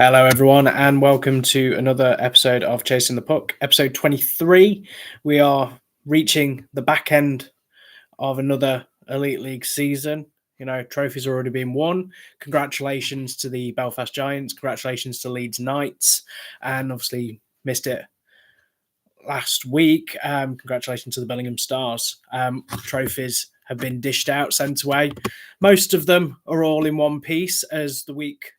Hello, everyone, and welcome to another episode of Chasing the Puck, episode 23. We are reaching the back end of another Elite League season. Trophies already been won. Congratulations to the Belfast Giants. Congratulations to Leeds Knights. And obviously missed it last week. Congratulations to the Bellingham Stars. Trophies have been dished out, sent away. Most of them are all in one piece as the week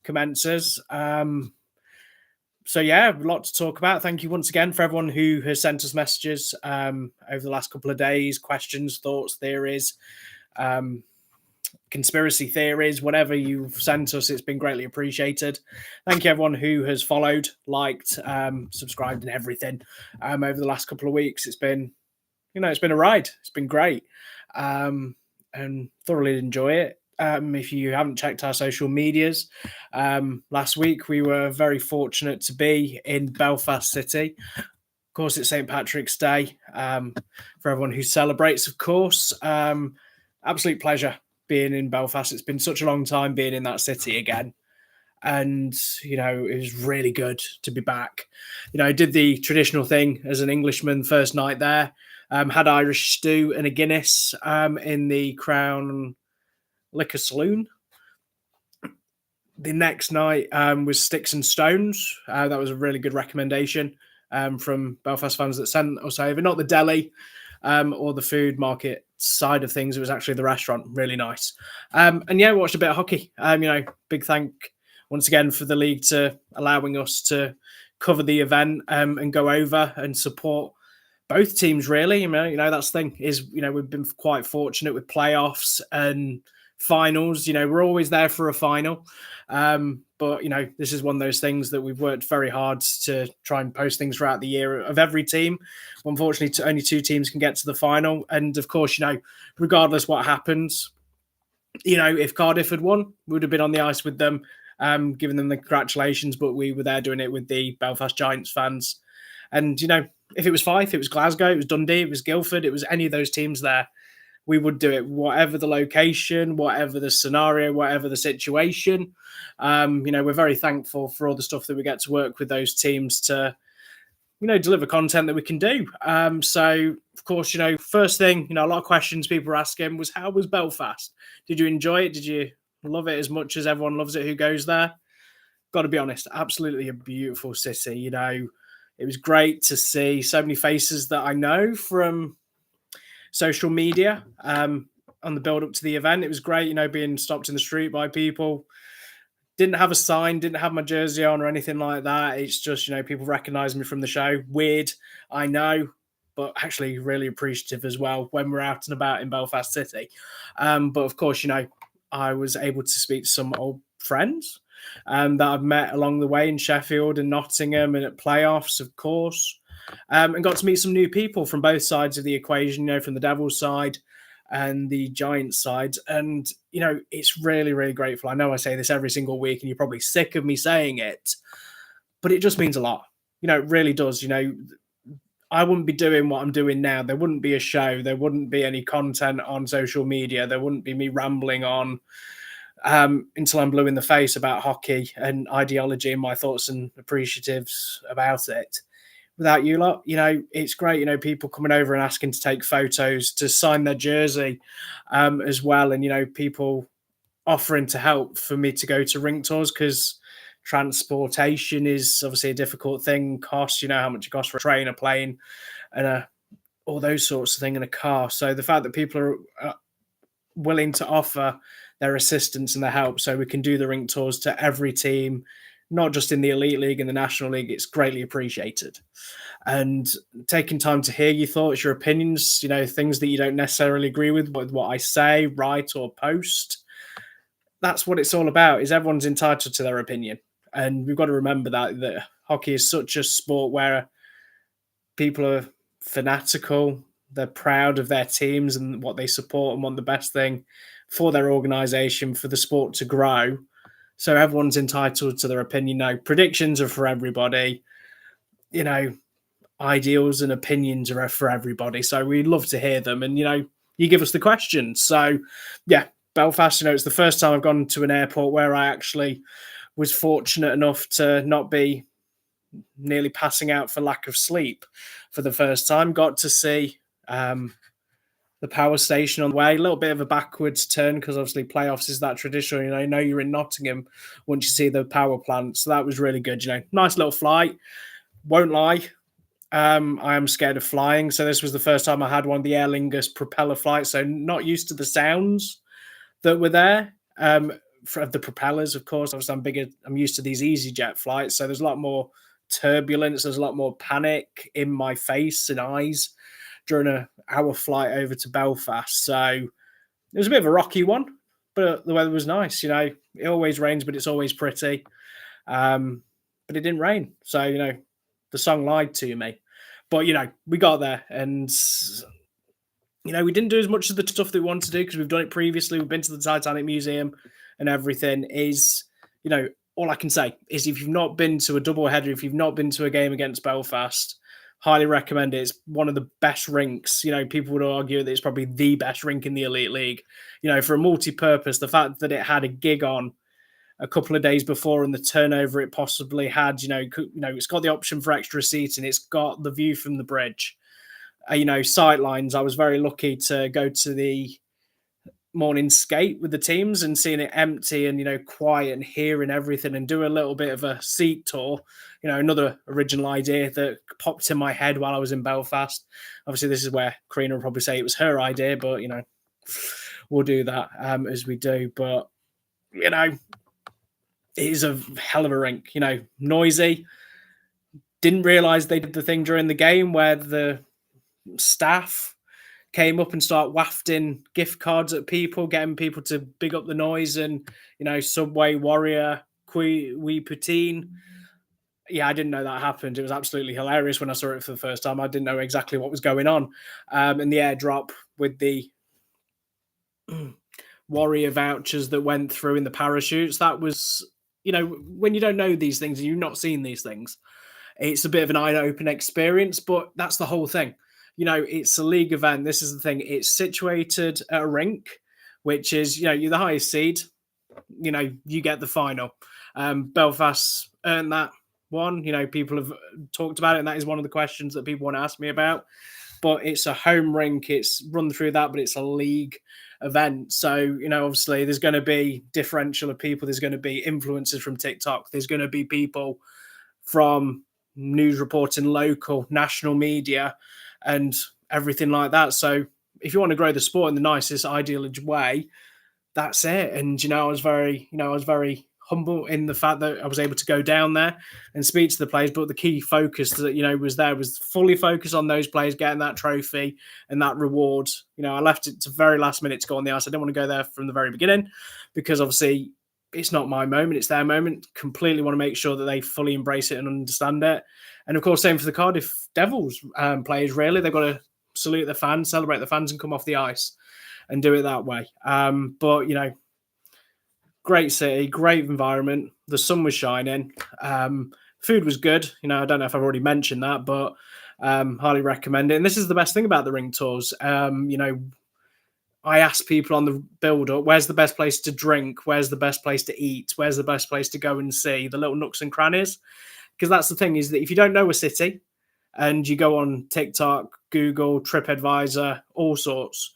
commences. So yeah, a lot to talk about. Thank you once again for everyone who has sent us messages over the last couple of days, questions, thoughts, theories, conspiracy theories, whatever you've sent us. It's been greatly appreciated. Thank you everyone who has followed, liked, subscribed and everything over the last couple of weeks. It's been a ride. It's been great and thoroughly enjoy it. If you haven't checked our social medias, last week we were very fortunate to be in Belfast City. Of course, it's St. Patrick's Day for everyone who celebrates, of course. Absolute pleasure being in Belfast. It's been such a long time being in that city again. And, it was really good to be back. I did the traditional thing as an Englishman first night there. Had Irish stew and a Guinness in the Crown Liquor Saloon. The next night was Sticks and Stones. That was a really good recommendation from Belfast fans that sent us over. Not the deli or the food market side of things. It was actually the restaurant. Really nice. And yeah, watched a bit of hockey. Big thank once again for the league to allowing us to cover the event and go over and support both teams. Really, that's the thing is we've been quite fortunate with playoffs and finals. We're always there for a final. But this is one of those things that we've worked very hard to try and post things throughout the year of every team. Unfortunately, only two teams can get to the final. And of course, regardless what happens, if Cardiff had won, we would have been on the ice with them, giving them the congratulations. But we were there doing it with the Belfast Giants fans. And, if it was Fife, it was Glasgow, it was Dundee, it was Guildford, it was any of those teams there, we would do it, whatever the location, whatever the scenario, whatever the situation. We're very thankful for all the stuff that we get to work with those teams to, deliver content that we can do. So, of course, first thing, a lot of questions people were asking was, how was Belfast? Did you enjoy it? Did you love it as much as everyone loves it who goes there? Got to be honest, absolutely a beautiful city. It was great to see so many faces that I know from social media on the build up to the event. It was great, being stopped in the street by people. Didn't have a sign, didn't have my jersey on or anything like that. It's just, people recognize me from the show. Weird, I know, but actually really appreciative as well when we're out and about in Belfast City. But of course, I was able to speak to some old friends that I've met along the way in Sheffield and Nottingham and at playoffs, of course. And got to meet some new people from both sides of the equation, from the Devils side and the Giants side. And, it's really, really grateful. I know I say this every single week and you're probably sick of me saying it, but it just means a lot. It really does. I wouldn't be doing what I'm doing now. There wouldn't be a show. There wouldn't be any content on social media. There wouldn't be me rambling on until I'm blue in the face about hockey and ideology and my thoughts and appreciatives about it. Without you lot, it's great, people coming over and asking to take photos, to sign their jersey as well. And, people offering to help for me to go to rink tours because transportation is obviously a difficult thing. Costs, how much it costs for a train, a plane, and all those sorts of things in a car. So the fact that people are willing to offer their assistance and their help so we can do the rink tours to every team, not just in the Elite League and the National League, it's greatly appreciated. And taking time to hear your thoughts, your opinions, things that you don't necessarily agree with what I say, write or post. That's what it's all about, is everyone's entitled to their opinion. And we've got to remember that hockey is such a sport where people are fanatical, they're proud of their teams and what they support and want the best thing for their organisation, for the sport to grow. So everyone's entitled to their opinion. Now, predictions are for everybody. Ideals and opinions are for everybody. So we'd love to hear them. And, you give us the questions. So, yeah, Belfast, it's the first time I've gone to an airport where I actually was fortunate enough to not be nearly passing out for lack of sleep for the first time. Got to see the power station on the way. A little bit of a backwards turn because obviously playoffs is that traditional. You know you're in Nottingham once you see the power plant, so that was really good. Nice little flight. Won't lie, I am scared of flying, so this was the first time I had one of the Aer Lingus propeller flights. So not used to the sounds that were there. For the propellers, of course. Obviously, I'm used to these EasyJet flights, so there's a lot more turbulence. There's a lot more panic in my face and eyes during an hour flight over to Belfast. So it was a bit of a rocky one, but the weather was nice. It always rains, but it's always pretty. But it didn't rain, so the song lied to me. But we got there, and we didn't do as much of the stuff that we wanted to do because we've done it previously. We've been to the Titanic Museum and everything. All I can say is if you've not been to a doubleheader, if you've not been to a game against Belfast, highly recommend it. It's one of the best rinks. People would argue that it's probably the best rink in the Elite League. For a multi-purpose, the fact that it had a gig on a couple of days before and the turnover it possibly had, it's got the option for extra seating. It's got the view from the bridge. Sightlines. I was very lucky to go to the morning skate with the teams and seeing it empty and quiet and hearing everything and do a little bit of a seat tour. Another original idea that popped in my head while I was in Belfast. Obviously, this is where Karina will probably say it was her idea, but we'll do that as we do. But it is a hell of a rink. Noisy. Didn't realise they did the thing during the game where the staff came up and start wafting gift cards at people, getting people to big up the noise and, Subway, Warrior, Wee Poutine. Yeah, I didn't know that happened. It was absolutely hilarious when I saw it for the first time. I didn't know exactly what was going on. And the airdrop with the Warrior vouchers that went through in the parachutes, that was, when you don't know these things and you've not seen these things, it's a bit of an eye-opening experience, but that's the whole thing. It's a league event. This is the thing. It's situated at a rink, which is, you're the highest seed. You get the final. Belfast earned that one. People have talked about it, and that is one of the questions that people want to ask me about. But it's a home rink. It's run through that, but it's a league event. So, obviously there's going to be differential of people. There's going to be influencers from TikTok. There's going to be people from news reporting, local, national media, and everything like that. So if you want to grow the sport in the nicest, ideal way, that's it. And, I was very humble in the fact that I was able to go down there and speak to the players. But the key focus that, was fully focused on those players getting that trophy and that reward. I left it to very last minute to go on the ice. I didn't want to go there from the very beginning because obviously it's not my moment, it's their moment. Completely want to make sure that they fully embrace it and understand it. And of course, same for the Cardiff Devils players, really. They've got to salute the fans, celebrate the fans and come off the ice and do it that way. But, great city, great environment. The sun was shining. Food was good. I don't know if I've already mentioned that, but highly recommend it. And this is the best thing about the ring tours. I ask people on the build-up, where's the best place to drink? Where's the best place to eat? Where's the best place to go and see? The little nooks and crannies. Because that's the thing, is that if you don't know a city and you go on TikTok, Google, TripAdvisor, all sorts,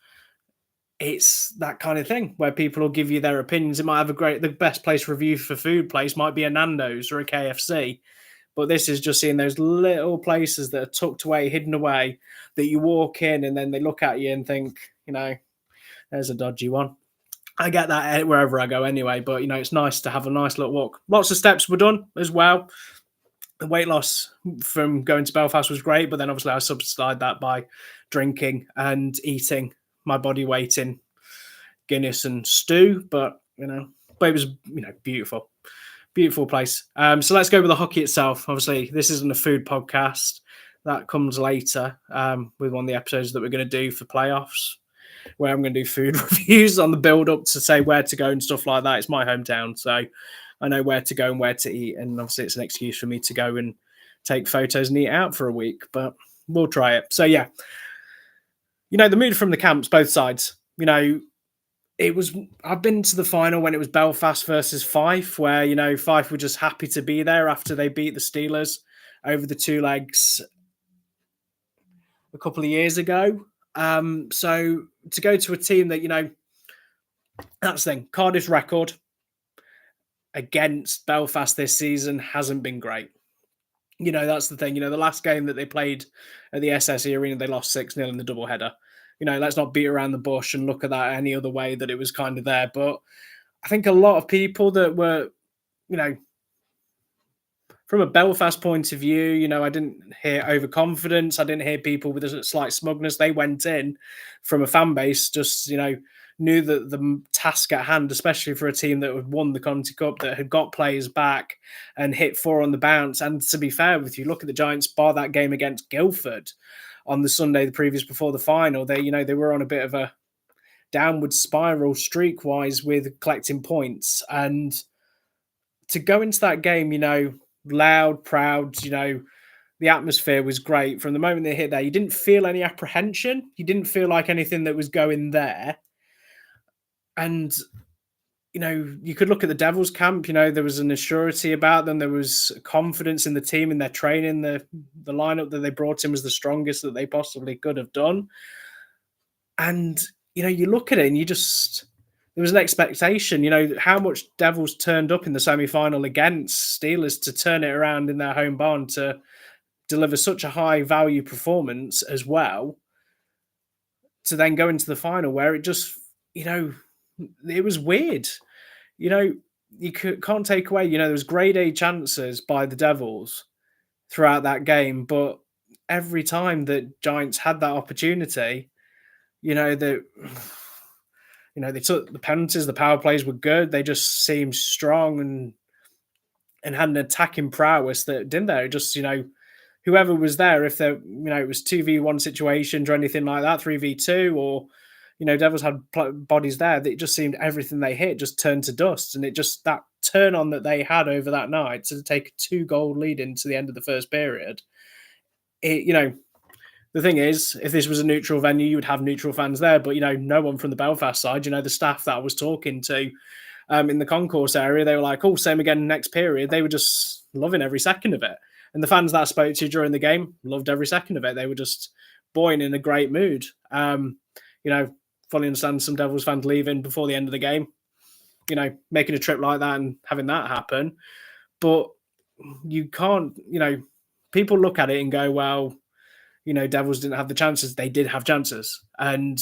it's that kind of thing where people will give you their opinions. It might have the best place review for food place might be a Nando's or a KFC. But this is just seeing those little places that are tucked away, hidden away, that you walk in and then they look at you and think, there's a dodgy one. I get that wherever I go anyway, but, it's nice to have a nice little walk. Lots of steps were done as well. The weight loss from going to Belfast was great, but then obviously I subsidised that by drinking and eating my body weight in Guinness and stew. But, it was, beautiful. Beautiful place. So let's go with the hockey itself. Obviously, this isn't a food podcast. That comes later with one of the episodes that we're going to do for playoffs, where I'm going to do food reviews on the build-up to say where to go and stuff like that. It's my hometown, so I know where to go and where to eat. And obviously, it's an excuse for me to go and take photos and eat out for a week, but we'll try it. So, yeah. The mood from the camps, both sides. It was. I've been to the final when it was Belfast versus Fife, where Fife were just happy to be there after they beat the Steelers over the two legs a couple of years ago. So to go to a team that that's the thing. Cardiff's record against Belfast this season hasn't been great. That's the thing. The last game that they played at the SSE Arena, they lost 6-0 in the doubleheader. Let's not beat around the bush and look at that any other way that it was kind of there. But I think a lot of people that were, you know, from a Belfast point of view, I didn't hear overconfidence. I didn't hear people with a slight smugness. They went in from a fan base, just, knew that the task at hand, especially for a team that had won the Conti Cup, that had got players back and hit 4 on the bounce. And to be fair with you, look at the Giants, bar that game against Guildford on the Sunday, the previous before the final. They were on a bit of a downward spiral streak-wise with collecting points. And to go into that game, loud, proud, the atmosphere was great. From the moment they hit there, you didn't feel any apprehension. You didn't feel like anything that was going there. And, you could look at the Devils camp, there was an assurity about them. There was confidence in the team, in their training. The lineup that they brought in was the strongest that they possibly could have done. And, you look at it and there was an expectation, how much Devils turned up in the semi-final against Steelers to turn it around in their home barn to deliver such a high value performance as well, to then go into the final where it just, it was weird. You can't take away, there was grade A chances by the Devils throughout that game, but every time that Giants had that opportunity, they took the penalties, the power plays were good. They just seemed strong and had an attacking prowess that didn't there. Just, whoever was there, if there, it was 2v1 situations or anything like that, 3v2, or, Devils had bodies there, that it just seemed everything they hit just turned to dust. And it just, that turn on that they had over that night to take a 2-goal lead into the end of the first period, the thing is, if this was a neutral venue, you would have neutral fans there, but, no one from the Belfast side, the staff that I was talking to in the concourse area, they were like, oh, same again next period. They were just loving every second of it. And the fans that I spoke to during the game loved every second of it. They were just buoyant in a great mood. Fully understand some Devils fans leaving before the end of the game, making a trip like that and having that happen. But you can't, people look at it and go, well, Devils didn't have the chances. They did have chances. And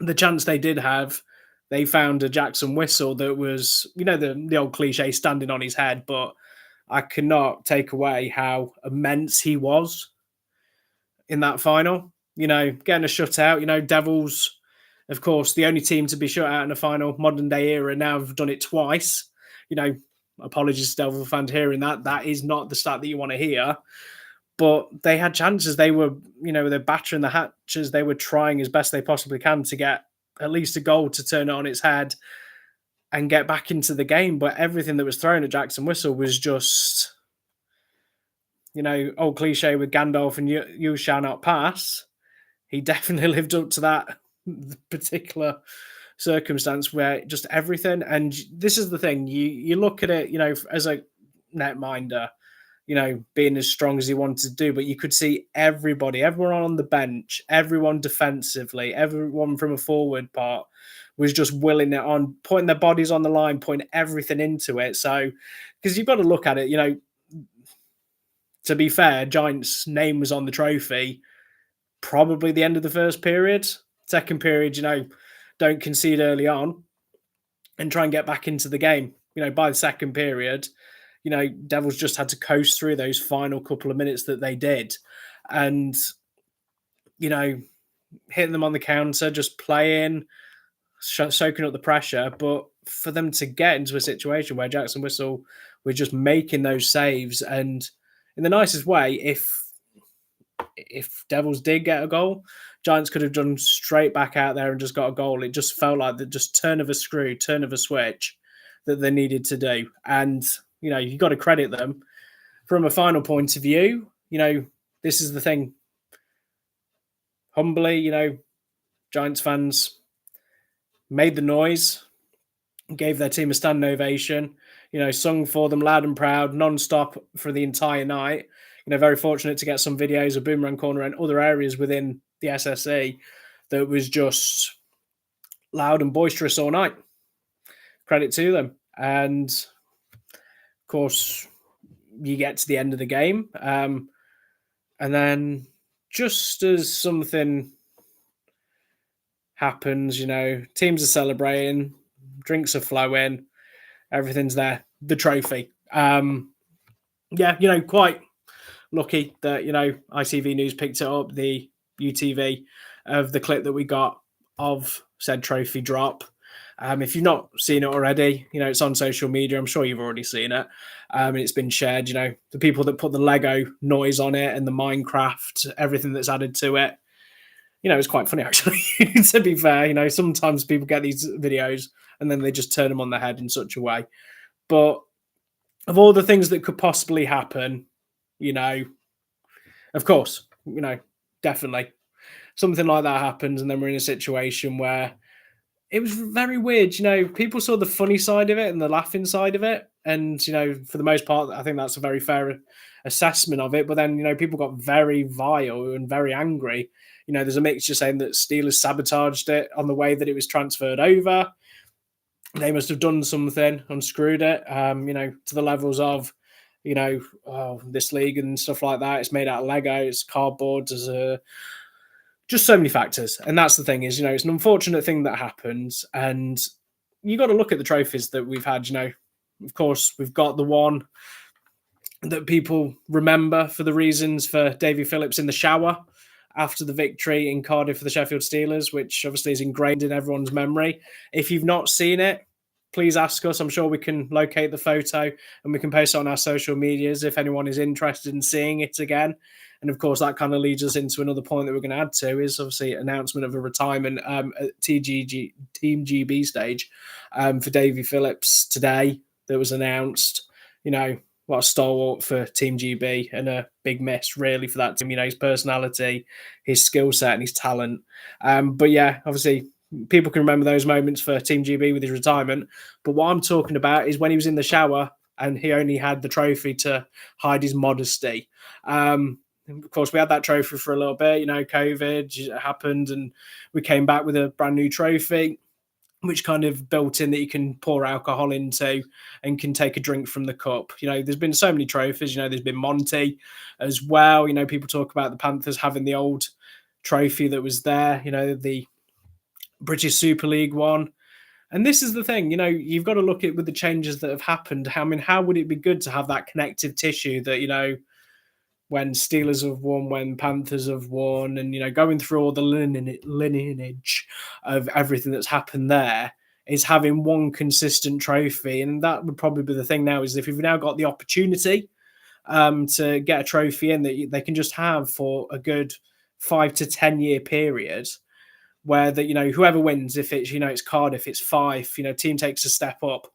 the chance they did have, they found a Jackson Whistle that was, the old cliche, standing on his head. But I cannot take away how immense he was in that final. Getting a shutout. Devils, of course, the only team to be shut out in a final modern day era, now have done it twice. Apologies to Devil fans hearing that. That is not the stat that you want to hear. But they had chances. They were, they're battering the hatches. They were trying as best they possibly can to get at least a goal to turn it on its head and get back into the game. But everything that was thrown at Jackson Whistle was just, old cliche with Gandalf and you shall not pass. He definitely lived up to that particular circumstance where just everything. And this is the thing, you look at it, as a netminder, being as strong as he wanted to do, but you could see everyone on the bench, everyone defensively, everyone from a forward part was just willing it on, putting their bodies on the line, putting everything into it. So, because you've got to look at it, to be fair, Giants' name was on the trophy probably the end of the first period. Second period, don't concede early on and try and get back into the game. By the second period, Devils just had to coast through those final couple of minutes that they did. And, hitting them on the counter, just playing, soaking up the pressure. But for them to get into a situation where Jackson Whistle was just making those saves, and in the nicest way, if Devils did get a goal, Giants could have done straight back out there and just got a goal. It just felt like the just turn of a screw, turn of a switch that they needed to do. And, you've got to credit them. From a final point of view, this is the thing. Humbly, Giants fans, made the noise, gave their team a standing ovation, sung for them loud and proud, non-stop for the entire night. Very fortunate to get some videos of Boomerang Corner and other areas within the SSE that was just loud and boisterous all night. Credit to them. And of course, you get to the end of the game. And then just as something happens, teams are celebrating, drinks are flowing, everything's there. The trophy. Quite lucky that, ITV News picked it up, the UTV of the clip that we got of said trophy drop. If you've not seen it already, it's on social media. I'm sure you've already seen it. And it's been shared, the people that put the Lego noise on it and the Minecraft, everything that's added to it. It's quite funny, actually, to be fair. Sometimes people get these videos and then they just turn them on their head in such a way. But of all the things that could possibly happen, of course, definitely something like that happens. And then we're in a situation where it was very weird. People saw the funny side of it and the laughing side of it. And, for the most part, I think that's a very fair assessment of it. But then, people got very vile and very angry. There's a mixture saying that Steelers sabotaged it on the way that it was transferred over. They must have done something, unscrewed it, to the levels of, this league and stuff like that. It's made out of Lego, it's cardboard, there's just so many factors. And that's the thing is, it's an unfortunate thing that happens. And you got to look at the trophies that we've had, of course, we've got the one that people remember for the reasons for Davy Phillips in the shower after the victory in Cardiff for the Sheffield Steelers, which obviously is ingrained in everyone's memory. If you've not seen it, please ask us. I'm sure we can locate the photo and we can post it on our social medias if anyone is interested in seeing it again. And of course, that kind of leads us into another point that we're going to add to is obviously announcement of a retirement at Team GB stage for Davy Phillips today that was announced. What a stalwart for Team GB and a big miss really for that team. His personality, his skill set and his talent. But yeah, obviously people can remember those moments for Team GB with his retirement. But what I'm talking about is when he was in the shower and he only had the trophy to hide his modesty. Of course, we had that trophy for a little bit. COVID happened and we came back with a brand new trophy, which kind of built in that you can pour alcohol into and can take a drink from the cup. There's been so many trophies. There's been Monty as well. People talk about the Panthers having the old trophy that was there, the British Super League one. And this is the thing, you've got to look at with the changes that have happened. How would it be good to have that connective tissue that, when Steelers have won, when Panthers have won, and, going through all the lineage of everything that's happened there is having one consistent trophy. And that would probably be the thing now is if you've now got the opportunity to get a trophy in that they can just have for a good 5 to 10 year period where that, whoever wins, if it's, it's Cardiff, it's Fife, team takes a step up.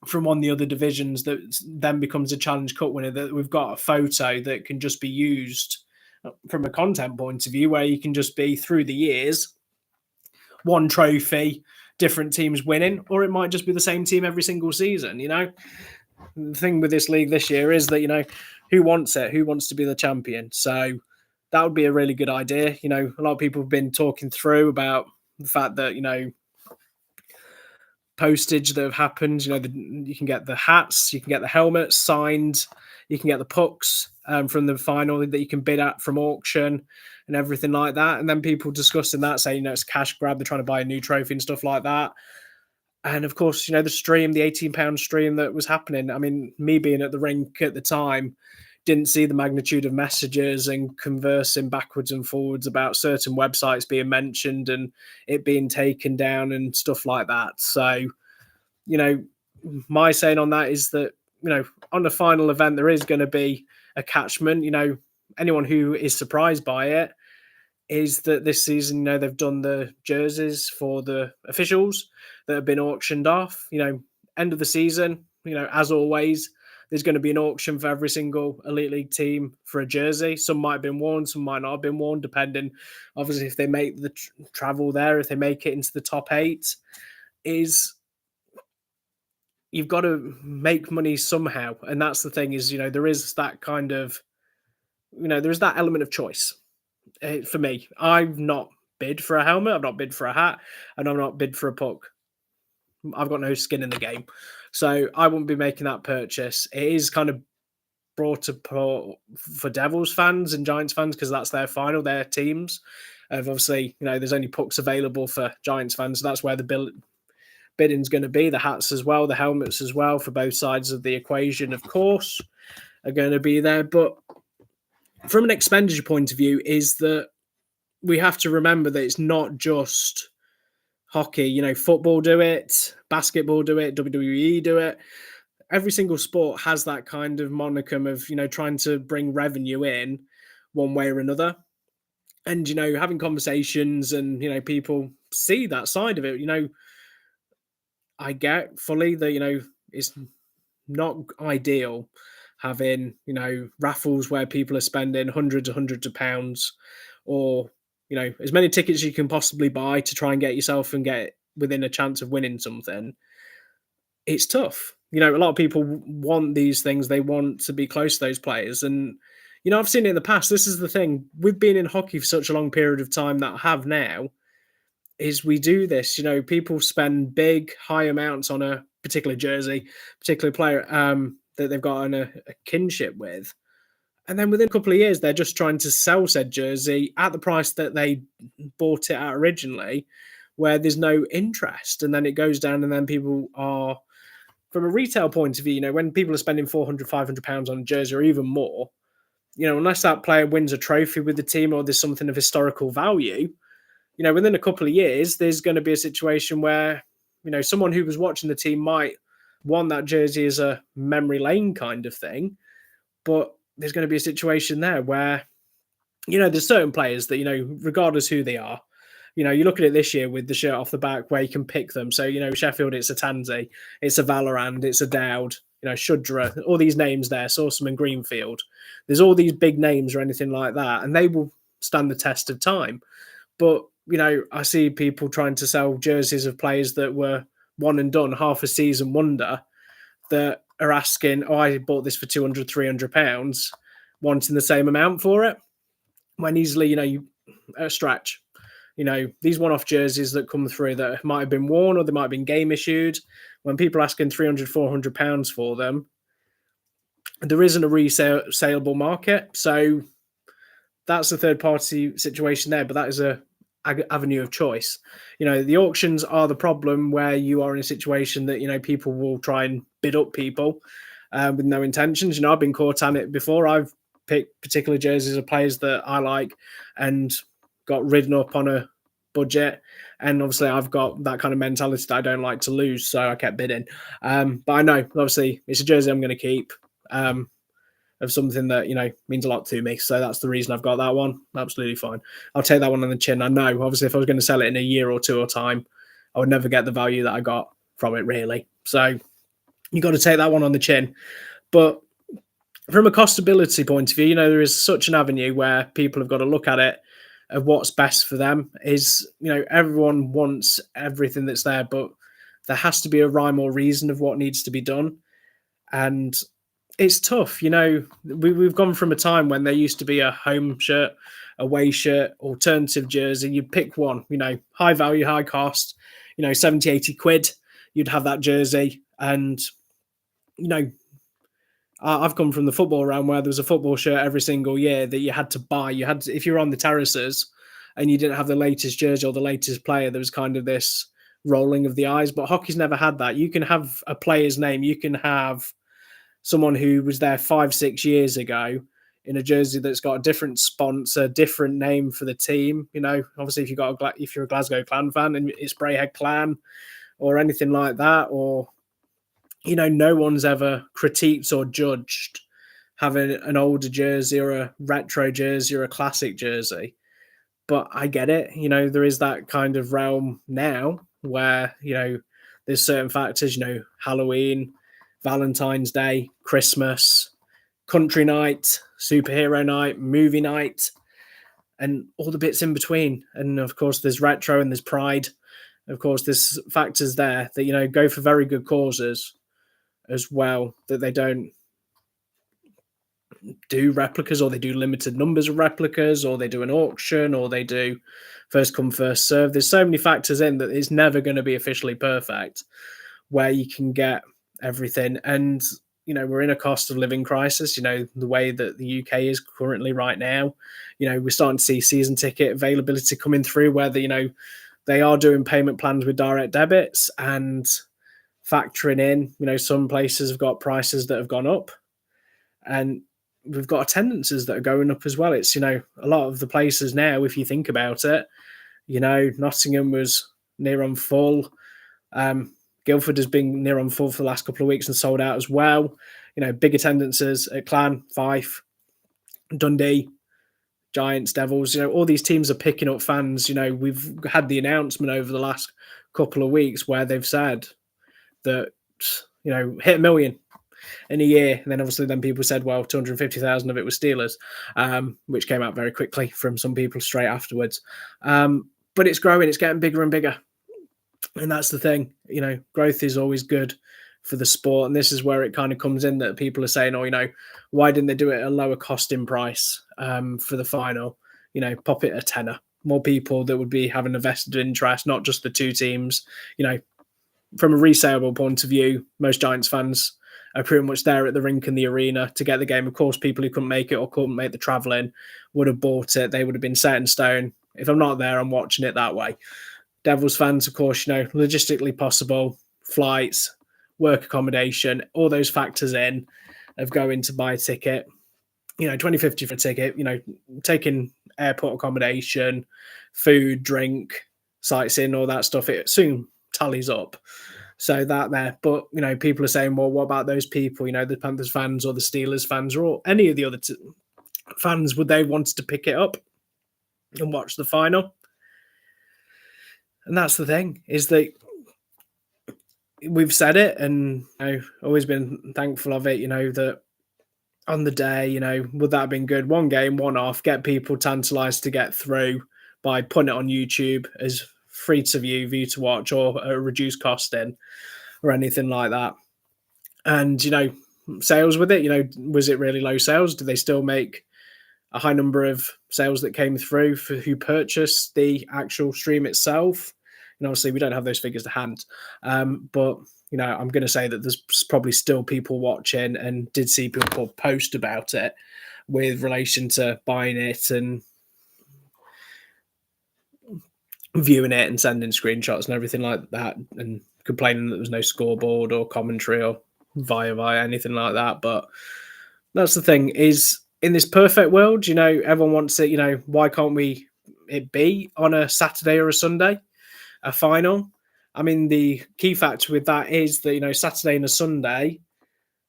From one of the other divisions that then becomes a Challenge Cup winner, that we've got a photo that can just be used from a content point of view where you can just be through the years, one trophy, different teams winning, or it might just be the same team every single season. The thing with this league this year is that, who wants it? Who wants to be the champion? So that would be a really good idea. A lot of people have been talking through about the fact that, postage that have happened. You can get the hats, you can get the helmets signed, you can get the pucks from the final that you can bid at from auction and everything like that. And then people discussing that, saying, it's a cash grab, they're trying to buy a new trophy and stuff like that. And of course, the stream, the £18 stream that was happening. I mean, me being at the rink at the time, didn't see the magnitude of messages and conversing backwards and forwards about certain websites being mentioned and it being taken down and stuff like that. So, my saying on that is that, on the final event, there is going to be a catchment. Anyone who is surprised by it is that this season, they've done the jerseys for the officials that have been auctioned off, end of the season, as always, there's going to be an auction for every single Elite League team for a jersey. Some might have been worn, some might not have been worn, depending, obviously, if they make the travel there, if they make it into the top 8, is you've got to make money somehow. And that's the thing is, there is that kind of, there's that element of choice. For me, I've not bid for a helmet, I've not bid for a hat, and I've not bid for a puck. I've got no skin in the game. So I wouldn't be making that purchase. It is kind of brought to for Devils fans and Giants fans because that's their final, their teams. Obviously, there's only pucks available for Giants fans. So that's where the bidding's going to be. The hats as well, the helmets as well for both sides of the equation, of course, are going to be there. But from an expenditure point of view, is that we have to remember that it's not just hockey. Football do it, basketball do it, WWE do it. Every single sport has that kind of monicum of, trying to bring revenue in one way or another. And, having conversations and, people see that side of it. I get fully that, it's not ideal having, raffles where people are spending hundreds of pounds or, as many tickets as you can possibly buy to try and get yourself and get within a chance of winning something. It's tough. A lot of people want these things. They want to be close to those players. And, I've seen it in the past. This is the thing. We've been in hockey for such a long period of time that I have now is we do this. People spend big, high amounts on a particular jersey, particular player that they've got a kinship with. And then within a couple of years, they're just trying to sell said jersey at the price that they bought it at originally, where there's no interest. And then it goes down and then people are, from a retail point of view, when people are spending £400, £500 on a jersey or even more, unless that player wins a trophy with the team or there's something of historical value, within a couple of years, there's going to be a situation where, someone who was watching the team might want that jersey as a memory lane kind of thing. But there's going to be a situation there where, there's certain players that, regardless who they are, you look at it this year with the shirt off the back where you can pick them. So, Sheffield, it's a Tansy, it's a Valorant, it's a Dowd, Shudra, all these names there, Sawson and Greenfield. There's all these big names or anything like that, and they will stand the test of time. But, I see people trying to sell jerseys of players that were one and done, half a season wonder, that are asking, I bought this for £200, £300, wanting the same amount for it, when easily, you at a stretch. These one-off jerseys that come through that might have been worn or they might have been game issued, when people are asking £300, £400 for them, there isn't a resaleable market. So that's a third-party situation there, but that is a avenue of choice. The auctions are the problem where you are in a situation that, people will try and bid up people with no intentions. I've been caught on it before. I've picked particular jerseys of players that I like and got ridden up on a budget. And obviously I've got that kind of mentality that I don't like to lose. So I kept bidding. But I know, obviously, it's a jersey I'm going to keep of something that, means a lot to me. So that's the reason I've got that one. Absolutely fine. I'll take that one on the chin. I know, obviously, if I was going to sell it in a year or two or time, I would never get the value that I got from it, really. So you got to take that one on the chin. But from a costability point of view, there is such an avenue where people have got to look at it of what's best for them. Is, everyone wants everything that's there, but there has to be a rhyme or reason of what needs to be done. And it's tough. We've gone from a time when there used to be a home shirt, away shirt, alternative jersey. You'd pick one, high value, high cost, 70, 80 quid. You'd have that jersey. And, I've come from the football realm where there was a football shirt every single year that you had to buy. If you were on the terraces and you didn't have the latest jersey or the latest player, there was kind of this rolling of the eyes. But hockey's never had that. You can have a player's name. You can have someone who was there 5-6 years ago in a jersey that's got a different sponsor, different name for the team. Obviously, if you're a Glasgow Clan fan and it's Brayhead Clan or anything like that, or no one's ever critiqued or judged having an older jersey or a retro jersey or a classic jersey. But I get it. There is that kind of realm now where there's certain factors. Halloween, Valentine's Day, Christmas, country night, superhero night, movie night, and all the bits in between. And of course, there's retro and there's pride. Of course, there's factors there that, go for very good causes as well, that they don't do replicas, or they do limited numbers of replicas, or they do an auction, or they do first come, first serve. There's so many factors in that it's never going to be officially perfect where you can get everything. And, we're in a cost of living crisis, the way that the UK is currently right now. We're starting to see season ticket availability coming through where they are doing payment plans with direct debits and factoring in, some places have got prices that have gone up, and we've got attendances that are going up as well. It's, a lot of the places now, if you think about it, Nottingham was near on full. Guildford has been near on full for the last couple of weeks and sold out as well. Big attendances at Clan, Fife, Dundee, Giants, Devils. All these teams are picking up fans. We've had the announcement over the last couple of weeks where they've said that, hit 1 million in a year. And then obviously people said, well, 250,000 of it was Steelers, which came out very quickly from some people straight afterwards. But it's growing. It's getting bigger and bigger. And that's the thing, growth is always good for the sport. And this is where it kind of comes in that people are saying, why didn't they do it at a lower costing price for the final? Pop it a tenner. More people that would be having a vested interest, not just the two teams. From a resaleable point of view, most Giants fans are pretty much there at the rink and the arena to get the game. Of course, people who couldn't make it or couldn't make the travel in would have bought it. They would have been set in stone. If I'm not there, I'm watching it that way. Devils fans, of course, logistically possible, flights, work accommodation, all those factors in of going to buy a ticket, 2050 for a ticket, taking airport accommodation, food, drink, sightseeing, all that stuff, it soon tallies up. So that there, but, people are saying, well, what about those people, the Panthers fans or the Steelers fans or any of the other fans, would they want to pick it up and watch the final? And that's the thing, is that we've said it, and I've always been thankful of it, that on the day, would that have been good? One game, one off, get people tantalised to get through by putting it on YouTube as free to view to watch, or a reduced costing or anything like that. And, sales with it, was it really low sales? Did they still make a high number of sales that came through for who purchased the actual stream itself? And obviously we don't have those figures to hand. But, I'm going to say that there's probably still people watching, and did see people post about it with relation to buying it and viewing it and sending screenshots and everything like that, and complaining that there was no scoreboard or commentary or via anything like that. But that's the thing, is in this perfect world, everyone wants it, why can't it be on a Saturday or a Sunday, a final? I mean, the key factor with that is that, Saturday and a Sunday,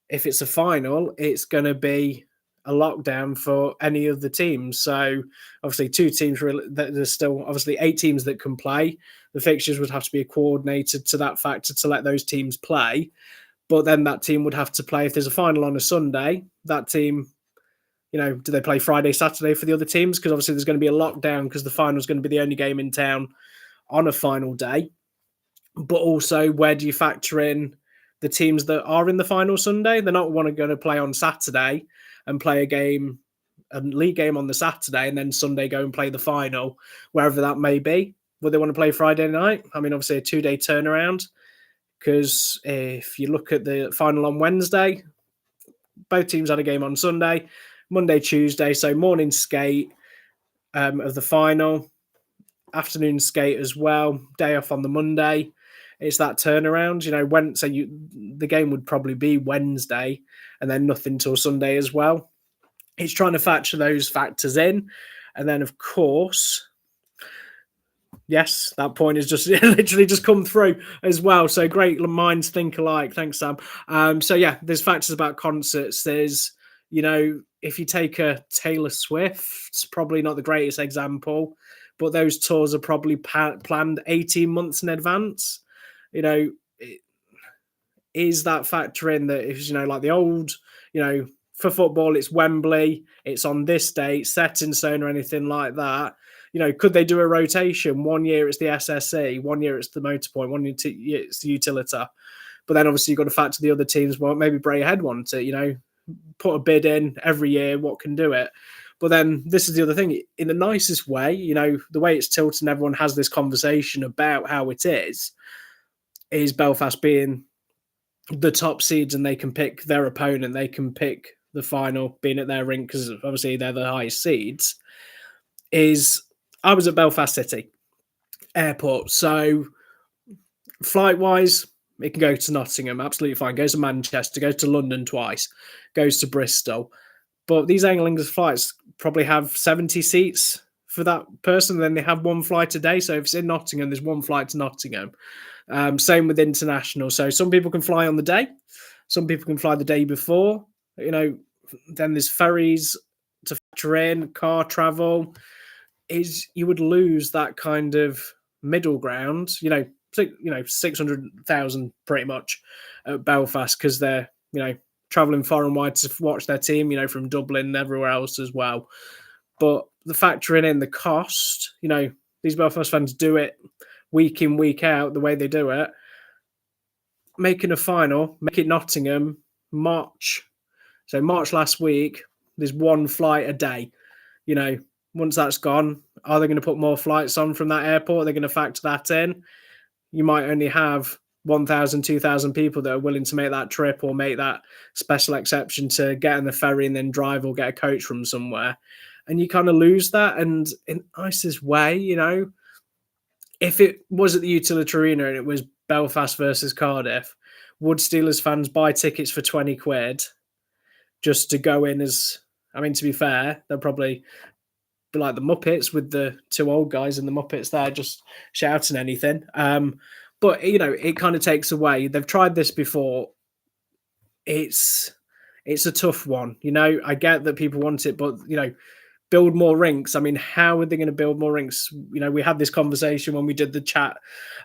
if it's a final, it's going to be a lockdown for any of the teams. So obviously two teams, there's still obviously 8 teams that can play. The fixtures would have to be coordinated to that factor to let those teams play. But then that team would have to play, if there's a final on a Sunday, that team, do they play Friday, Saturday for the other teams? Because obviously there's going to be a lockdown because the final is going to be the only game in town on a final day. But also, where do you factor in the teams that are in the final Sunday? They're not going to play on Saturday and play a league game on the Saturday, and then Sunday go and play the final, wherever that may be. Would they want to play Friday night? I mean, obviously a 2-day turnaround, because if you look at the final on Wednesday, both teams had a game on Sunday, Monday, Tuesday, so morning skate of the final, afternoon skate as well, day off on the Monday. It's that turnaround, the game would probably be Wednesday and then nothing till Sunday as well. It's trying to factor those factors in. And then, of course, yes, that point has just literally just come through as well. So great minds think alike. Thanks, Sam. So yeah, there's factors about concerts. There's, if you take a Taylor Swift, it's probably not the greatest example, but those tours are probably planned 18 months in advance. is that factor in that if, like the old, for football, it's Wembley, it's on this date, set in stone or anything like that. Could they do a rotation? 1 year it's the SSE, 1 year it's the Motorpoint, 1 year it's the Utilita. But then obviously you've got to factor the other teams. Well, maybe Bray Head want it, put a bid in every year, what can do it. But then this is the other thing, in the nicest way, the way it's tilted and everyone has this conversation about how it is Belfast being the top seeds and they can pick their opponent, they can pick the final being at their rink because obviously they're the highest seeds. I was at Belfast City Airport, so flight-wise, it can go to Nottingham, absolutely fine. Goes to Manchester, goes to London twice, goes to Bristol. But these Aer Lingus flights probably have 70 seats for that person. Then they have one flight a day. So if it's in Nottingham, there's one flight to Nottingham. Same with international. So some people can fly on the day. Some people can fly the day before. Then there's ferries to factor in, car travel. You would lose that kind of middle ground, 600,000 pretty much at Belfast because they're, traveling far and wide to watch their team, from Dublin and everywhere else as well. But the factoring in the cost, these Belfast fans do it week in, week out, the way they do it. Making a final, make it Nottingham, March. So March last week, there's one flight a day. Once that's gone, are they going to put more flights on from that airport? They're going to factor that in. You might only have 1,000, 2,000 people that are willing to make that trip or make that special exception to get on the ferry and then drive or get a coach from somewhere. And you kind of lose that. And in nicest way, if it was at the Utility Arena and it was Belfast versus Cardiff, would Steelers fans buy tickets for 20 quid just to go in as, to be fair, they'll probably be like the Muppets with the two old guys and the Muppets there just shouting anything. But, it kind of takes away. They've tried this before. It's a tough one. I get that people want it, but, build more rinks. How are they going to build more rinks? We had this conversation when we did the chat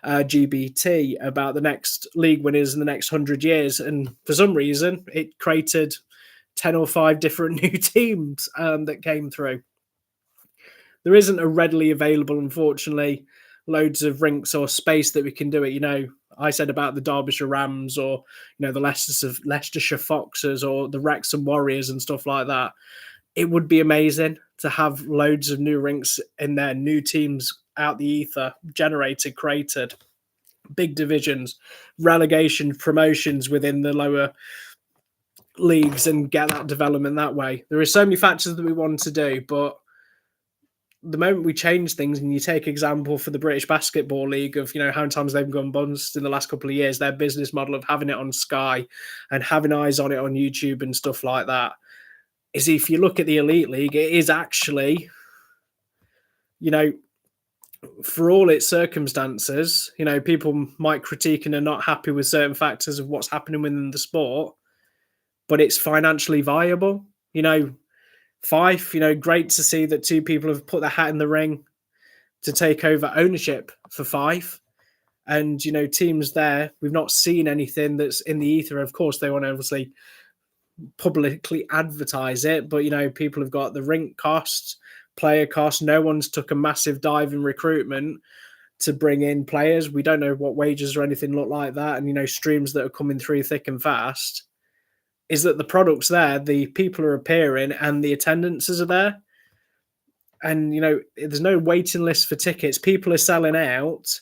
GBT about the next league winners in the next 100 years. And for some reason, it created 10 or 5 different new teams that came through. There isn't a readily available, unfortunately, loads of rinks or space that we can do it. I said about the Derbyshire Rams or, the Leicestershire Foxes or the Wrexham Warriors and stuff like that. It would be amazing to have loads of new rinks in there, new teams out the ether, generated, created, big divisions, relegation, promotions within the lower leagues and get that development that way. There are so many factors that we want to do, but the moment we change things, and you take example for the British Basketball League of, how many times they've gone bust in the last couple of years, their business model of having it on Sky and having eyes on it on YouTube and stuff like that, is if you look at the Elite League, it is actually, for all its circumstances, people might critique and are not happy with certain factors of what's happening within the sport, but it's financially viable. Fife, great to see that 2 people have put their hat in the ring to take over ownership for Fife. And, teams there, we've not seen anything that's in the ether. Of course, they want to obviously publicly advertise it, but, people have got the rink costs, player costs. No one's took a massive dive in recruitment to bring in players. We don't know what wages or anything look like that. And, streams that are coming through thick and fast. Is that the product's there, the people are appearing, and the attendances are there. And, there's no waiting list for tickets. People are selling out.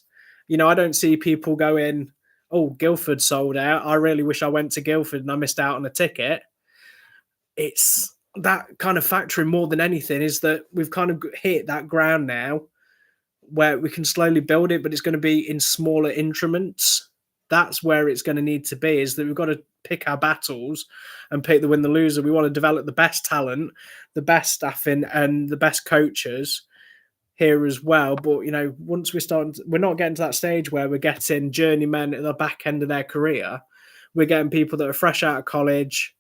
I don't see people going, oh, Guildford sold out. I really wish I went to Guildford and I missed out on a ticket. It's that kind of factoring more than anything is that we've kind of hit that ground now where we can slowly build it, but it's going to be in smaller increments. That's where it's going to need to be, is that we've got to pick our battles and pick the win, the loser. We want to develop the best talent, the best staffing and the best coaches here as well. But, once we're not getting to that stage where we're getting journeymen at the back end of their career. We're getting people that are fresh out of college,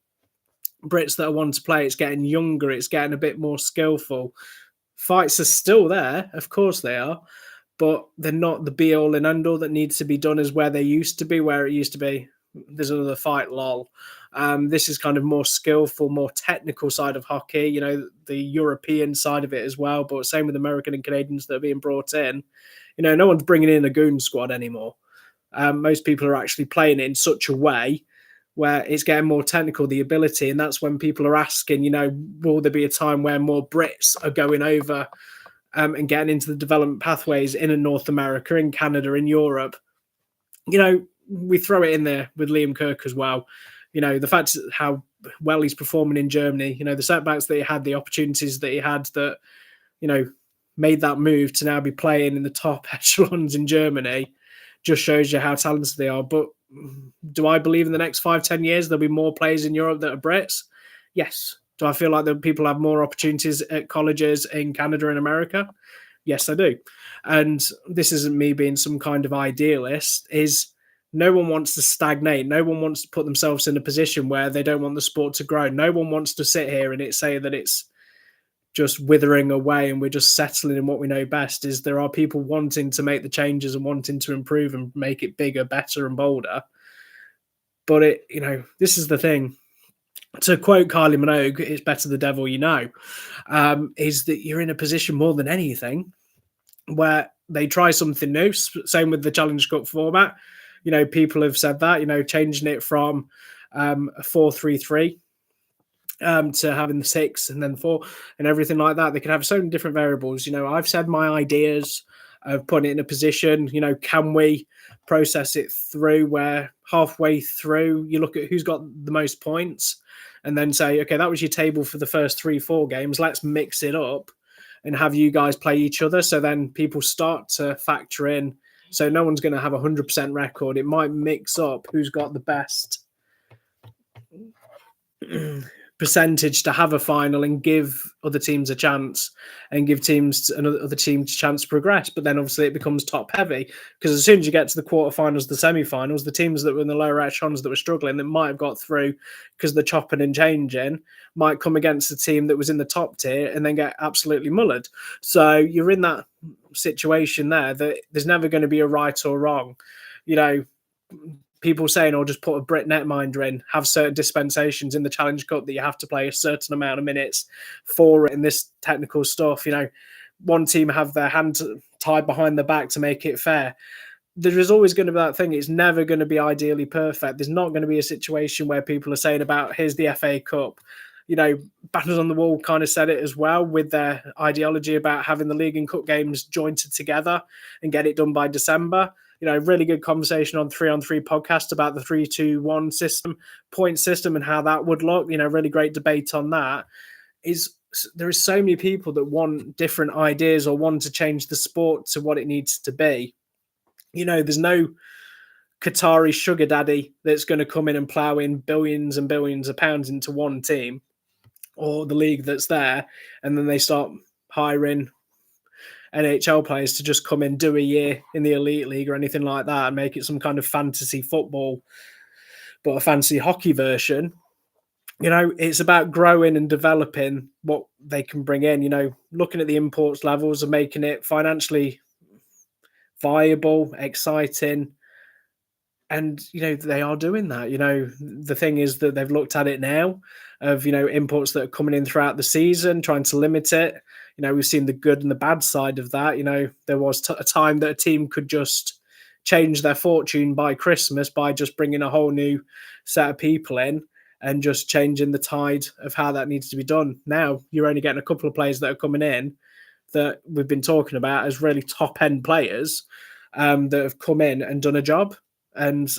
Brits that want to play. It's getting younger. It's getting a bit more skillful. Fights are still there. Of course they are. But they're not the be-all and end-all that needs to be done as where they used to be, where it used to be, there's another fight, lol. This is kind of more skillful, more technical side of hockey, the European side of it as well. But same with American and Canadians that are being brought in. No one's bringing in a goon squad anymore. Most people are actually playing it in such a way where it's getting more technical, the ability. And that's when people are asking, will there be a time where more Brits are going over and getting into the development pathways in North America, in Canada, in Europe? We throw it in there with Liam Kirk as well. The fact how well he's performing in Germany, the setbacks that he had, the opportunities that he had that, made that move to now be playing in the top echelons in Germany just shows you how talented they are. But do I believe in the next 5-10 years there'll be more players in Europe that are Brits? Yes. Do I feel like that people have more opportunities at colleges in Canada and America? Yes, I do. And this isn't me being some kind of idealist, is no one wants to stagnate. No one wants to put themselves in a position where they don't want the sport to grow. No one wants to sit here and say that it's just withering away and we're just settling in what we know best. Is there are people wanting to make the changes and wanting to improve and make it bigger, better and bolder. But this is the thing. To quote Kylie Minogue, it's better the devil you know, is that you're in a position more than anything where they try something new. Same with the Challenge Cup format. People have said that, changing it from a 4-3-3 to having the 6 and then 4 and everything like that. They can have so many different variables. I've said my ideas of putting it in a position, can we process it through where halfway through you look at who's got the most points and then say, okay, that was your table for the first 3-4 games. Let's mix it up and have you guys play each other. So then people start to factor in. So no one's going to have a 100% record. It might mix up who's got the best percentage to have a final and give other teams a chance and give other teams a chance to progress. But then obviously it becomes top heavy because as soon as you get to the quarterfinals, the semi-finals, the teams that were in the lower echelons that were struggling that might have got through because the chopping and changing might come against the team that was in the top tier and then get absolutely mullered. So you're in that situation there that there's never going to be a right or wrong. People saying, just put a Brit netminder in, have certain dispensations in the Challenge Cup that you have to play a certain amount of minutes for it in this technical stuff. One team have their hand tied behind the back to make it fair. There is always going to be that thing. It's never going to be ideally perfect. There's not going to be a situation where people are saying about, here's the FA Cup. Banners on the Wall kind of said it as well with their ideology about having the league and cup games jointed together and get it done by December. Really good conversation on 3-on-3 podcast about the 3-2-1 system, point system and how that would look. Really great debate on that. There is so many people that want different ideas or want to change the sport to what it needs to be. There's no Qatari sugar daddy that's going to come in and plow in billions and billions of pounds into one team or the league that's there. And then they start hiring NHL players to just come in, do a year in the elite league or anything like that and make it some kind of fantasy football, but a fantasy hockey version. It's about growing and developing what they can bring in, looking at the imports levels and making it financially viable, exciting. And, they are doing that. The thing is that they've looked at it now of, imports that are coming in throughout the season, trying to limit it. We've seen the good and the bad side of that. There was a time that a team could just change their fortune by Christmas by just bringing a whole new set of people in and just changing the tide of how that needs to be done. Now you're only getting a couple of players that are coming in that we've been talking about as really top end players that have come in and done a job. And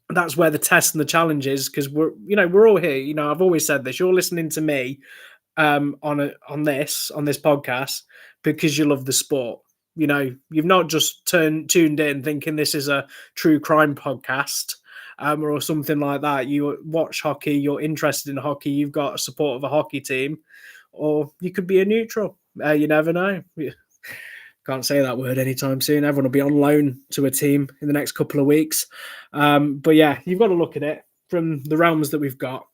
that's where the test and the challenge is, because we're all here. I've always said this. You're listening to me on this podcast because you love the sport. You've not just tuned in thinking this is a true crime podcast or something like that. You watch hockey, you're interested in hockey, you've got support of a hockey team, or you could be a neutral. You never know. Can't say that word anytime soon. Everyone will be on loan to a team in the next couple of weeks. But yeah, you've got to look at it from the realms that we've got,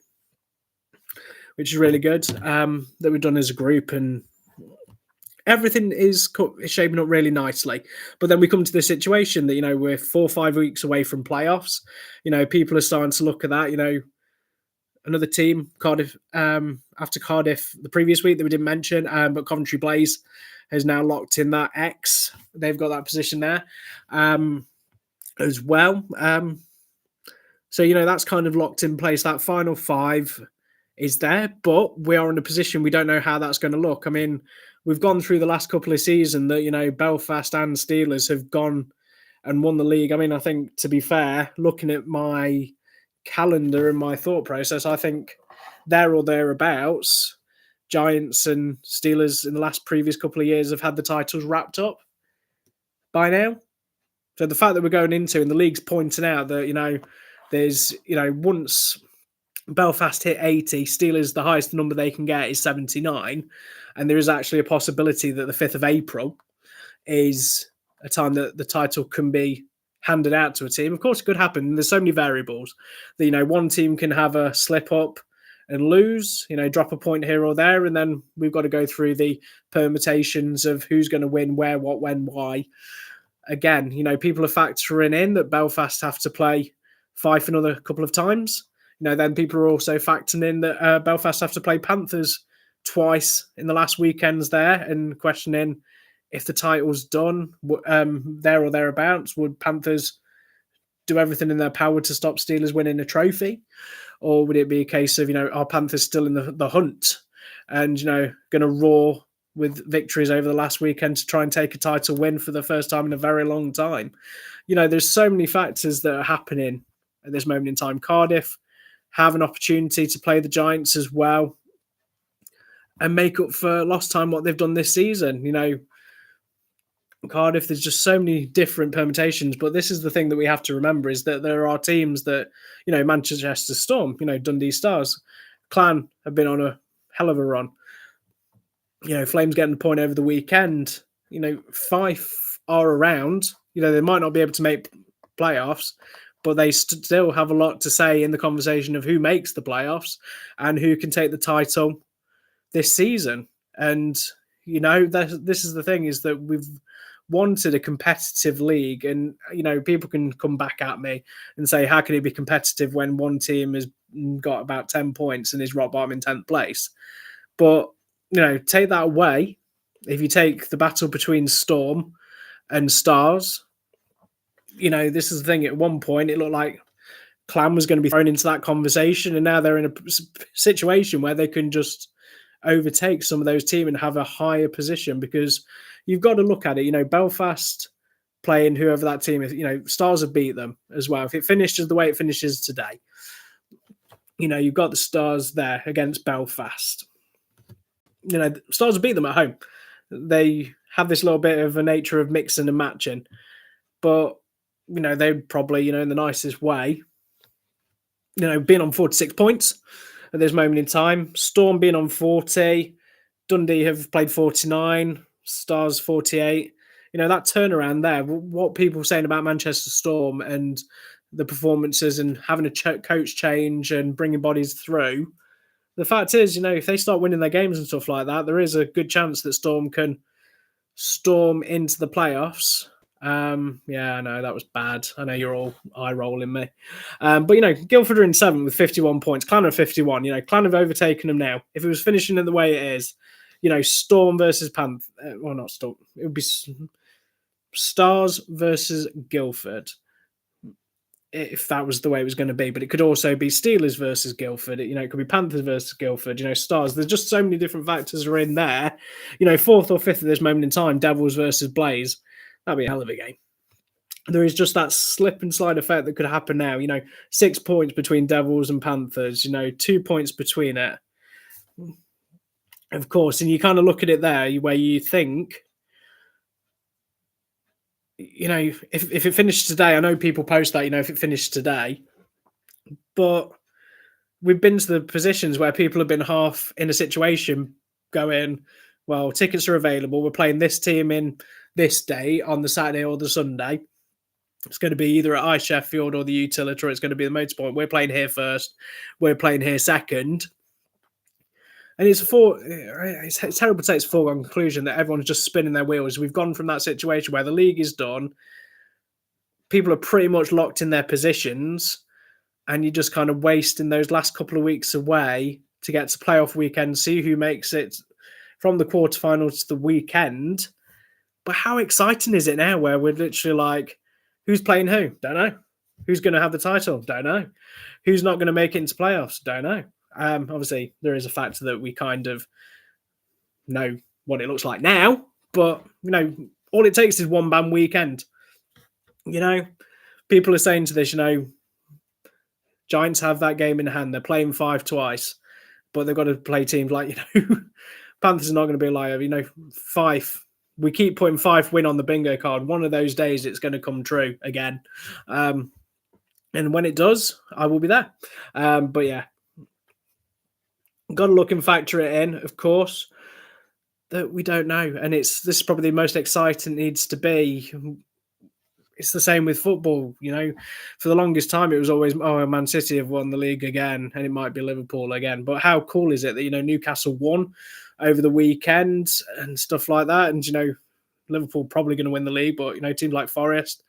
which is really good, that we've done as a group. And everything is shaping up really nicely. But then we come to the situation that, we're 4 or 5 weeks away from playoffs. People are starting to look at that. Another team, Cardiff, after Cardiff the previous week that we didn't mention, but Coventry Blaze has now locked in that X. They've got that position there as well. So, that's kind of locked in place. That final five is there, but we are in a position we don't know how that's going to look. I mean, we've gone through the last couple of seasons that, Belfast and Steelers have gone and won the league. I mean, I think, to be fair, looking at my calendar and my thought process, I think there or thereabouts, Giants and Steelers in the last previous couple of years have had the titles wrapped up by now. So the fact that we're going into, and the league's pointing out that, there's, once Belfast hit 80, Steelers, the highest number they can get is 79. And there is actually a possibility that the 5th of April is a time that the title can be handed out to a team. Of course, it could happen. There's so many variables that, one team can have a slip up and lose, drop a point here or there. And then we've got to go through the permutations of who's going to win, where, what, when, why. Again, people are factoring in that Belfast have to play Fife another couple of times. Then people are also factoring in that Belfast have to play Panthers twice in the last weekends there, and questioning if the title's done there or thereabouts, would Panthers do everything in their power to stop Steelers winning a trophy? Or would it be a case of, are Panthers still in the hunt and, going to roar with victories over the last weekend to try and take a title win for the first time in a very long time? There's so many factors that are happening at this moment in time. Cardiff have an opportunity to play the Giants as well and make up for lost time what they've done this season. Cardiff, there's just so many different permutations, but this is the thing that we have to remember, is that there are teams that, Manchester Storm, Dundee Stars, Clan have been on a hell of a run. Flames getting the point over the weekend. Fife are around. They might not be able to make playoffs, but they still have a lot to say in the conversation of who makes the playoffs and who can take the title this season. And, this is the thing, is that we've wanted a competitive league, and, people can come back at me and say, how can it be competitive when one team has got about 10 points and is rock bottom in 10th place? But, take that away. If you take the battle between Storm and Stars, this is the thing. At one point, it looked like Clan was going to be thrown into that conversation, and now they're in a situation where they can just overtake some of those teams and have a higher position, because you've got to look at it. Belfast playing whoever that team is, Stars have beat them as well. If it finishes the way it finishes today, you've got the Stars there against Belfast. Stars have beat them at home. They have this little bit of a nature of mixing and matching, but they probably, in the nicest way, being on 46 points at this moment in time. Storm being on 40. Dundee have played 49. Stars 48. That turnaround there, what people are saying about Manchester Storm and the performances and having a coach change and bringing bodies through. The fact is, if they start winning their games and stuff like that, there is a good chance that Storm can storm into the playoffs. Yeah, I know that was bad. I know you're all eye rolling me. But Guildford are in 7th with 51 points. Clan are 51. Clan have overtaken them now. If it was finishing in the way it is, Storm versus Panth. Well, not Storm. It would be Stars versus Guildford, if that was the way it was going to be. But it could also be Steelers versus Guildford. It could be Panthers versus Guildford. Stars. There's just so many different factors are in there. 4th or 5th at this moment in time, Devils versus Blaze. That'd be a hell of a game. There is just that slip and slide effect that could happen now. 6 points between Devils and Panthers. 2 points between it. Of course, and you kind of look at it there where you think, if it finished today, I know people post that, if it finished today, but we've been to the positions where people have been half in a situation going, well, tickets are available. We're playing this team in this day on the Saturday or the Sunday. It's going to be either at I Sheffield or the Utility, or it's going to be the Motorpoint. We're playing here first. We're playing here second. And it's terrible to say it's a foregone conclusion that everyone's just spinning their wheels. We've gone from that situation where the league is done, people are pretty much locked in their positions, and you're just kind of wasting those last couple of weeks away to get to playoff weekend, see who makes it from the quarterfinals to the weekend. But how exciting is it now where we're literally like, who's playing who? Don't know. Who's going to have the title? Don't know. Who's not going to make it into playoffs? Don't know. Obviously, there is a factor that we kind of know what it looks like now, but all it takes is one bad weekend. People are saying to this, Giants have that game in hand. They're playing 5 twice, but they've got to play teams like, Panthers are not going to be alive. 5. We keep putting 5 win on the bingo card. One of those days, it's going to come true again. And when it does, I will be there. But yeah, got to look and factor it in, of course, that we don't know. And this is probably the most exciting it needs to be. It's the same with football, For the longest time, it was always, Man City have won the league again, and it might be Liverpool again. But how cool is it that, Newcastle won over the weekend and stuff like that? And, Liverpool probably going to win the league, but, teams like Forest,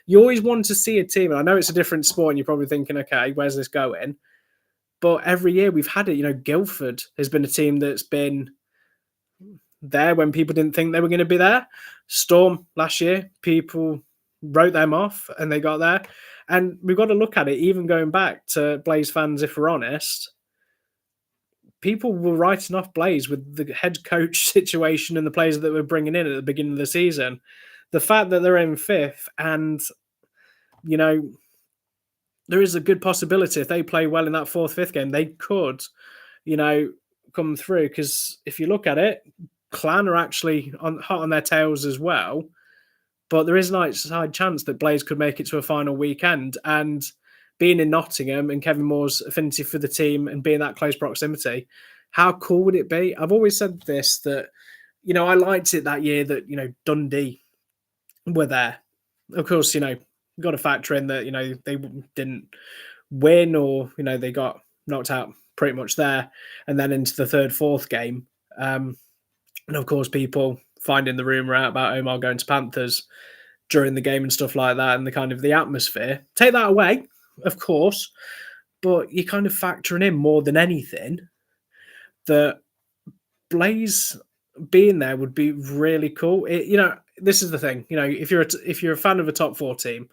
you always want to see a team. And I know it's a different sport, and you're probably thinking, okay, where's this going? But every year we've had it. Guildford has been a team that's been there when people didn't think they were going to be there. Storm last year, people wrote them off and they got there. And we've got to look at it, even going back to Blaze fans, if we're honest, people were writing off Blaze with the head coach situation and the players that we're bringing in at the beginning of the season. The fact that they're in 5th and, there is a good possibility if they play well in that 4th, 5th game, they could, come through. Because if you look at it, Clan are actually hot on their tails as well. But there is an outside chance that Blaze could make it to a final weekend. And being in Nottingham and Kevin Moore's affinity for the team and being that close proximity, how cool would it be? I've always said this, that, I liked it that year that, Dundee were there. Of course, got to factor in that, they didn't win or, they got knocked out pretty much there and then into the 3rd, 4th game. And of course, people finding the rumour out about Omar going to Panthers during the game and stuff like that and the kind of the atmosphere. Take that away, of course, but you're kind of factoring in more than anything that Blaze being there would be really cool. This is the thing, if you're a fan of a top 4 team,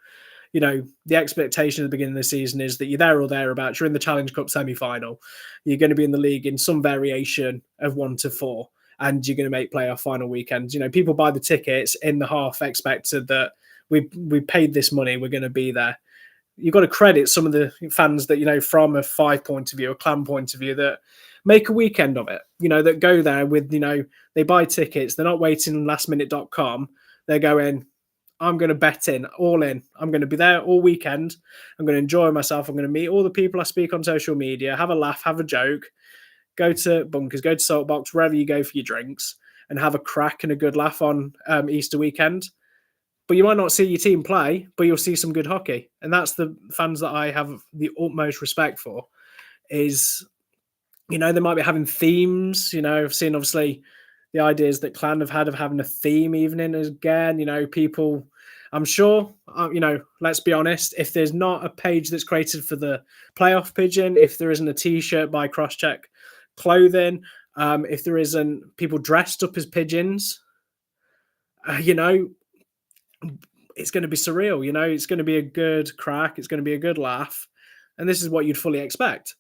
the expectation at the beginning of the season is that you're there or thereabouts. You're in the Challenge Cup semi-final. You're going to be in the league in some variation of 1 to 4. And you're going to make playoff final weekends. People buy the tickets in the half expected that we paid this money, we're going to be there. You've got to credit some of the fans that, from a 5 point of view, a Clan point of view, that make a weekend of it, that go there with, they buy tickets. They're not waiting on lastminute.com. They're going, I'm going to bet in, all in. I'm going to be there all weekend. I'm going to enjoy myself. I'm going to meet all the people I speak on social media, have a laugh, have a joke. Go to Bunkers, go to Saltbox, wherever you go for your drinks, and have a crack and a good laugh on Easter weekend. But you might not see your team play, but you'll see some good hockey. And that's the fans that I have the utmost respect for. Is, they might be having themes. I've seen, obviously, the ideas that Clan have had of having a theme evening again. People, I'm sure, let's be honest, if there's not a page that's created for the playoff pigeon, if there isn't a T-shirt by Crosscheck Clothing, if there isn't people dressed up as pigeons, it's going to be surreal. It's going to be a good crack, it's going to be a good laugh, and this is what you'd fully expect.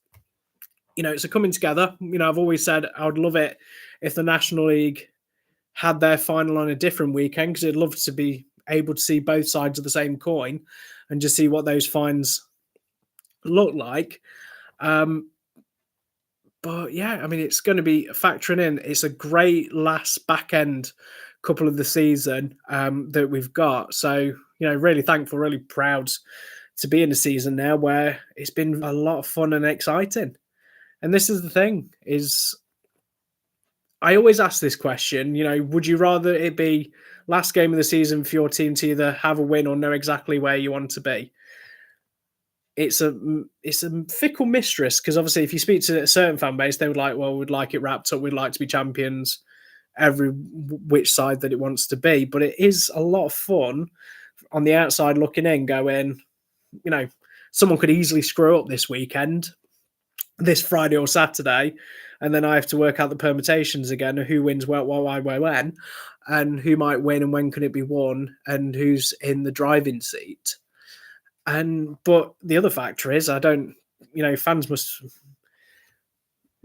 It's a coming together. I've always said I would love it if the National League had their final on a different weekend, because I'd love to be able to see both sides of the same coin and just see what those finds look like. But yeah, it's going to be factoring in. It's a great last back end couple of the season that we've got. So, really thankful, really proud to be in a season now where it's been a lot of fun and exciting. And this is the thing, is I always ask this question, would you rather it be last game of the season for your team to either have a win or know exactly where you want to be? it's a fickle mistress because obviously if you speak to a certain fan base, they would like, well, we'd like it wrapped up, we'd like to be champions, every which side that it wants to be. But it is a lot of fun on the outside looking in, going, you know, someone could easily screw up this weekend, this Friday or Saturday, and then I have to work out the permutations again of who wins well, why, when, and who might win and when can it be won, and who's in the driving seat. And but the other factor is I don't, fans must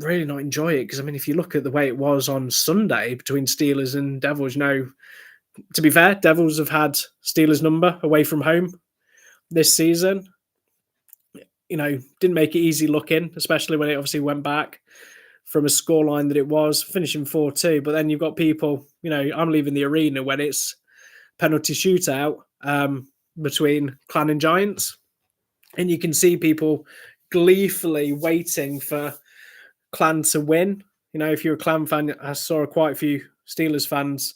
really not enjoy it because I mean, if you look at the way it was on Sunday between Steelers and Devils, to be fair, Devils have had Steelers' number away from home this season. Didn't make it easy looking, especially when it obviously went back from a scoreline that it was, finishing 4-2. But then you've got people, I'm leaving the arena when it's penalty shootout between Clan and Giants. And you can see people gleefully waiting for Clan to win. If you're a Clan fan, I saw quite a few Steelers fans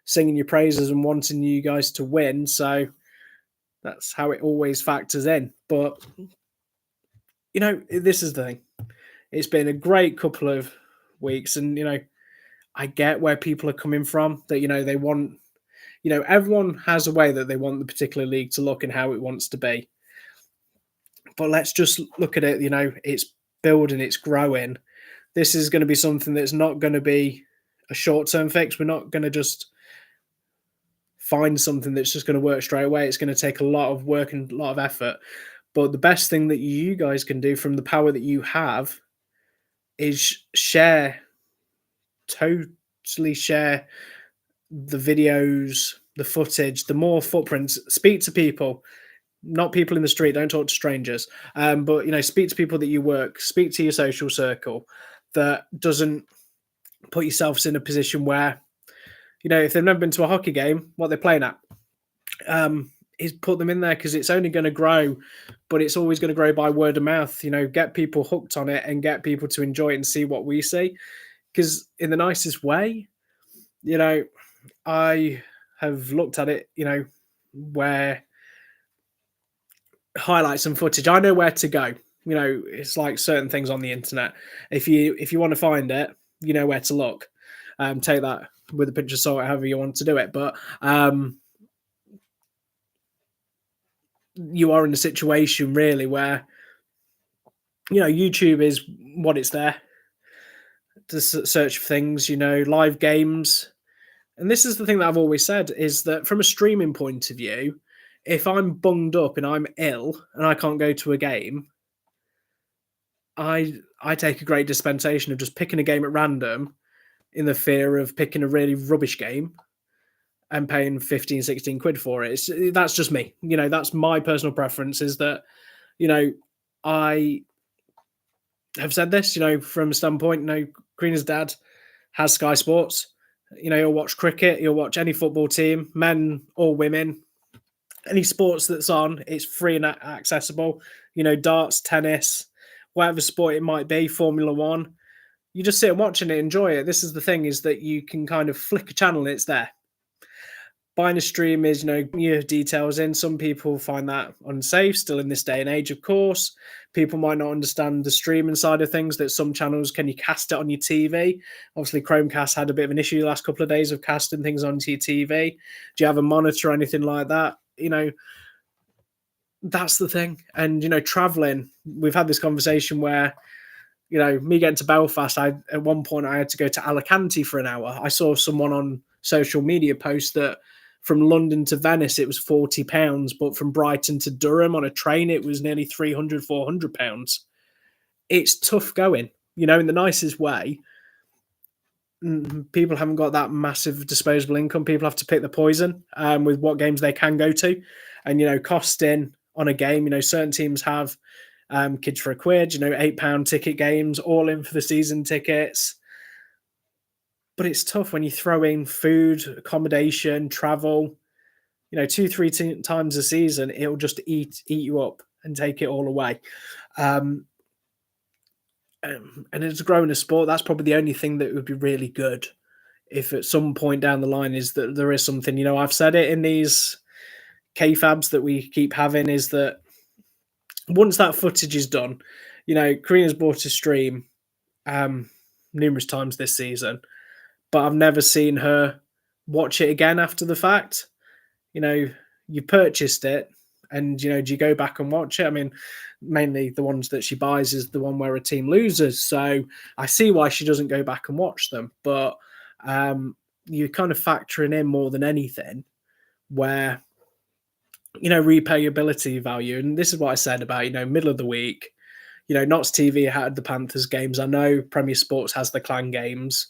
singing your praises and wanting you guys to win. So that's how it always factors in. But this is the thing. It's been a great couple of weeks, and I get where people are coming from. That they want, everyone has a way that they want the particular league to look and how it wants to be. But let's just look at it. It's building, it's growing. This is going to be something that's not going to be a short-term fix. We're not going to just find something that's just going to work straight away. It's going to take a lot of work and a lot of effort. But the best thing that you guys can do from the power that you have is totally share the videos, the footage, the more footprints, speak to people, not people in the street, don't talk to strangers, but, speak to people that you work, speak to your social circle that doesn't put yourselves in a position where, if they've never been to a hockey game, what they're playing at, is put them in there because it's only going to grow, but it's always going to grow by word of mouth. Get people hooked on it and get people to enjoy it and see what we see. Because in the nicest way, I have looked at it, where highlights and footage, I know where to go. It's like certain things on the internet. If you want to find it, you know where to look. Take that with a pinch of salt, however you want to do it. But you are in a situation really where, YouTube is what it's there to search for things, live games. And this is the thing that I've always said is that from a streaming point of view, if I'm bunged up and I'm ill and I can't go to a game, I take a great dispensation of just picking a game at random in the fear of picking a really rubbish game and paying 15, 16 quid for it. That's just me. That's my personal preference is that, I have said this, from a standpoint, Greener's dad has Sky Sports. He'll watch cricket, he'll watch any football team, men or women, any sports that's on, it's free and accessible. Darts, tennis, whatever sport it might be, Formula One. You just sit and watch it and enjoy it. This is the thing, is that you can kind of flick a channel and it's there. Buying a stream is, your details in. Some people find that unsafe still in this day and age, of course. People might not understand the streaming side of things, that some channels, can you cast it on your TV? Obviously, Chromecast had a bit of an issue the last couple of days of casting things onto your TV. Do you have a monitor or anything like that? That's the thing. And, traveling, we've had this conversation where, me getting to Belfast, at one point I had to go to Alicante for an hour. I saw someone on social media post that from London to Venice, it was £40, but from Brighton to Durham on a train, it was nearly £300, £400. It's tough going, in the nicest way. People haven't got that massive disposable income. People have to pick the poison with what games they can go to. And, costing on a game, certain teams have kids for a quid, £8 ticket games, all in for the season tickets. But it's tough when you throw in food, accommodation, travel, 2-3 times a season, it'll just eat you up and take it all away. And it's growing a sport. That's probably the only thing that would be really good if at some point down the line is that there is something, I've said it in these kayfabs that we keep having, is that once that footage is done, Karina's bought a stream um, numerous times this season, but I've never seen her watch it again after the fact. You know, you purchased it, and do you go back and watch it? I mean, mainly the ones that she buys is the one where a team loses, so I see why she doesn't go back and watch them. But you're kind of factoring in more than anything where repayability value, and this is what I said about middle of the week. Notts TV had the Panthers games. I know Premier Sports has the Clan games,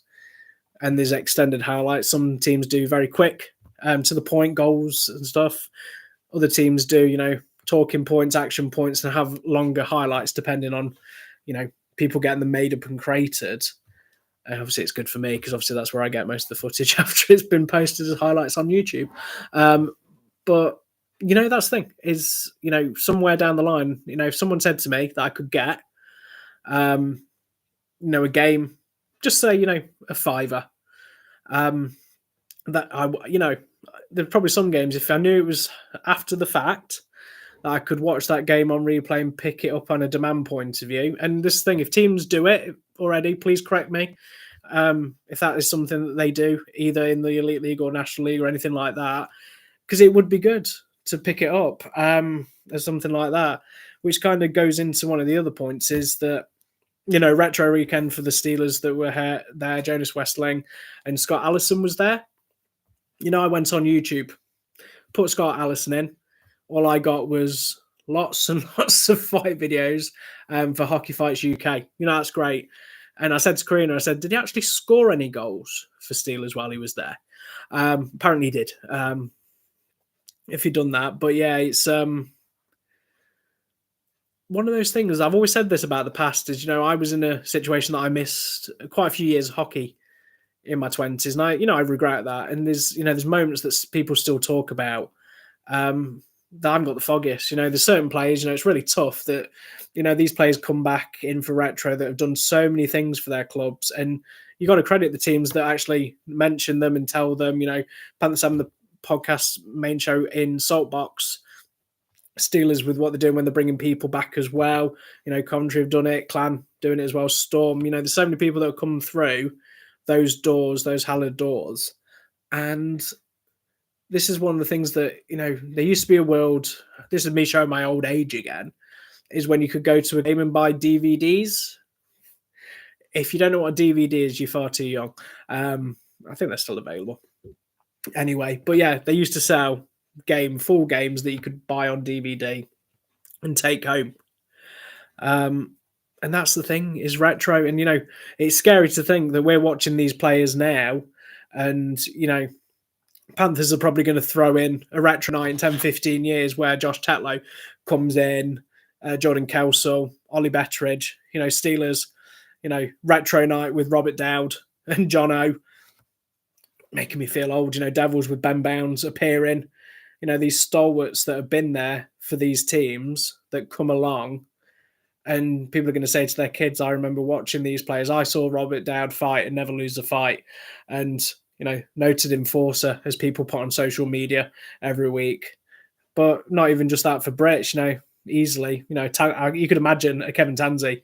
and there's extended highlights. Some teams do very quick, to the point goals and stuff. Other teams do, talking points, action points, and have longer highlights depending on, people getting them made up and created. Obviously, it's good for me because obviously that's where I get most of the footage after it's been posted as highlights on YouTube. But that's the thing is, somewhere down the line, if someone said to me that I could get, a game, just say, a fiver, that there's probably some games if I knew it was after the fact that I could watch that game on replay and pick it up on a demand point of view. And this thing, if teams do it already, please correct me. If that is something that they do, either in the Elite League or National League or anything like that, because it would be good to pick it up as something like that, which kind of goes into one of the other points is that, retro weekend for the Steelers that were there, Jonas Westling and Scott Allison was there. I went on YouTube, put Scott Allison in. All I got was lots and lots of fight videos for Hockey Fights UK. That's great. And I said to Karina, I said, did he actually score any goals for Steelers while he was there? Apparently he did. If he'd done that. But yeah, it's one of those things. I've always said this about the past is, I was in a situation that I missed quite a few years of hockey in my 20s. And I regret that. And there's moments that people still talk about that I haven't got the foggiest. There's certain players, it's really tough that, these players come back in for retro that have done so many things for their clubs. And you got to credit the teams that actually mention them and tell them, Panthers having the podcast main show in Saltbox, Steelers with what they're doing when they're bringing people back as well. Coventry have done it, Clan doing it as well, Storm. There's so many people that have come through those doors, those hallowed doors. And this is one of the things that, there used to be a world, this is me showing my old age again, is when you could go to a game and buy DVDs. If you don't know what a DVD is, you're far too young. I think they're still available. Anyway, but yeah, they used to sell full games that you could buy on DVD and take home. And that's the thing is retro. And, it's scary to think that we're watching these players now and, Panthers are probably going to throw in a retro night in 10, 15 years where Josh Tetlow comes in, Jordan Kelsall, Ollie Betteridge, Steelers, retro night with Robert Dowd and John O, making me feel old, Devils with Ben Bounds appearing, these stalwarts that have been there for these teams that come along. And people are going to say to their kids, I remember watching these players. I saw Robert Dowd fight and never lose a fight. And, noted enforcer, as people put on social media every week. But not even just that for Brits, easily. You could imagine a Kevin Tansey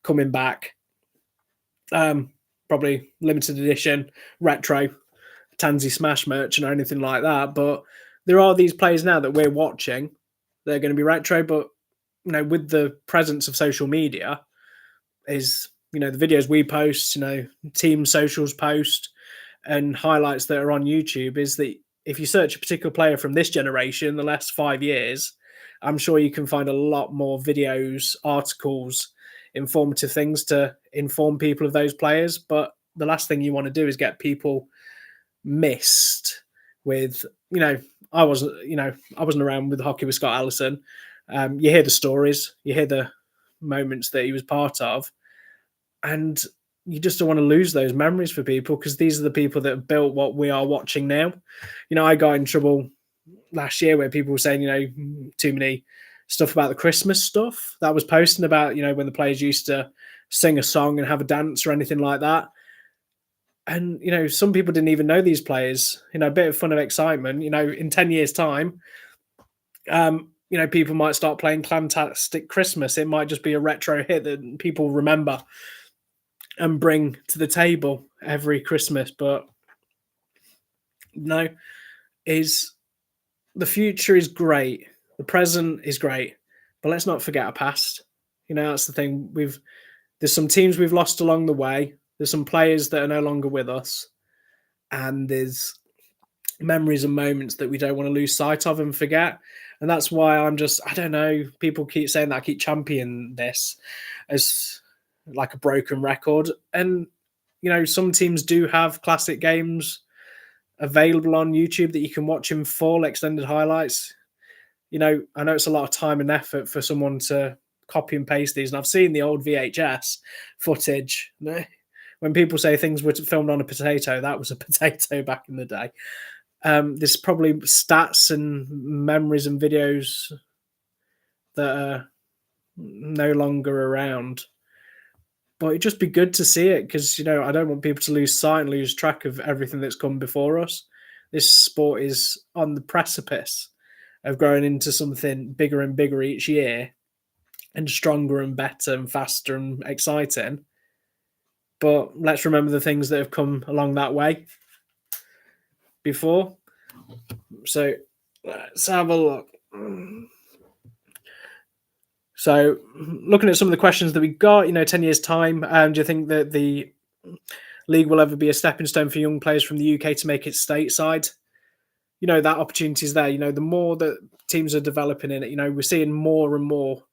coming back. Probably limited edition, retro, Tansey Smash merchant or anything like that. But there are these players now that we're watching. They're going to be retro, but with the presence of social media, is the videos we post, team socials post, and highlights that are on YouTube, is that if you search a particular player from this generation, the last 5 years, I'm sure you can find a lot more videos, articles, informative things to inform people of those players. But the last thing you want to do is get people missed with, I wasn't around with hockey with Scott Allison. You hear the stories, you hear the moments that he was part of, and you just don't want to lose those memories for people because these are the people that have built what we are watching now. I got in trouble last year where people were saying, too many stuff about the Christmas stuff that I was posting about, when the players used to sing a song and have a dance or anything like that. And, some people didn't even know these players, a bit of fun and excitement, in 10 years' time. People might start playing Clantastic Christmas. It might just be a retro hit that people remember and bring to the table every Christmas. But no, is the future is great. The present is great, but let's not forget our past. That's the thing. There's some teams we've lost along the way. There's some players that are no longer with us, and there's memories and moments that we don't want to lose sight of and forget. And that's why I don't know, people keep saying that I keep championing this as like a broken record. And, some teams do have classic games available on YouTube that you can watch in full extended highlights. I know it's a lot of time and effort for someone to copy and paste these. And I've seen the old VHS footage. When people say things were filmed on a potato, that was a potato back in the day. There's probably stats and memories and videos that are no longer around. But it'd just be good to see it because, I don't want people to lose sight and lose track of everything that's come before us. This sport is on the precipice of growing into something bigger and bigger each year and stronger and better and faster and exciting. But let's remember the things that have come along that way before. So let's have a look. So looking at some of the questions that we got, 10 years time, do you think that the league will ever be a stepping stone for young players from the UK to make it stateside? That opportunity is there. The more that teams are developing in it, we're seeing more and more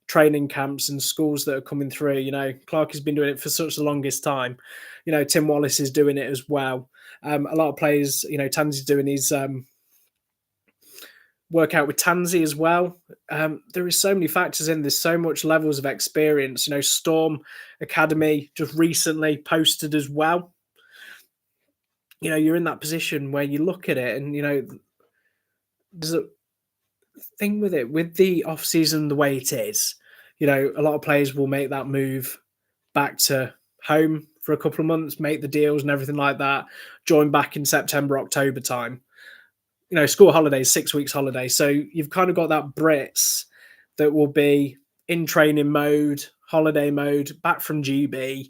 training camps and schools that are coming through. Clark has been doing it for such the longest time. Tim Wallace is doing it as well. A lot of players, Tansy's doing his workout with Tansy as well. There is so many factors in. There's so much levels of experience. Storm Academy just recently posted as well. You're in that position where you look at it and, there's a thing with it, with the off season, the way it is, a lot of players will make that move back to home for a couple of months, make the deals and everything like that, join back in September, October time. School holidays, 6 weeks holiday. So you've kind of got that Brits that will be in training mode, holiday mode, back from GB,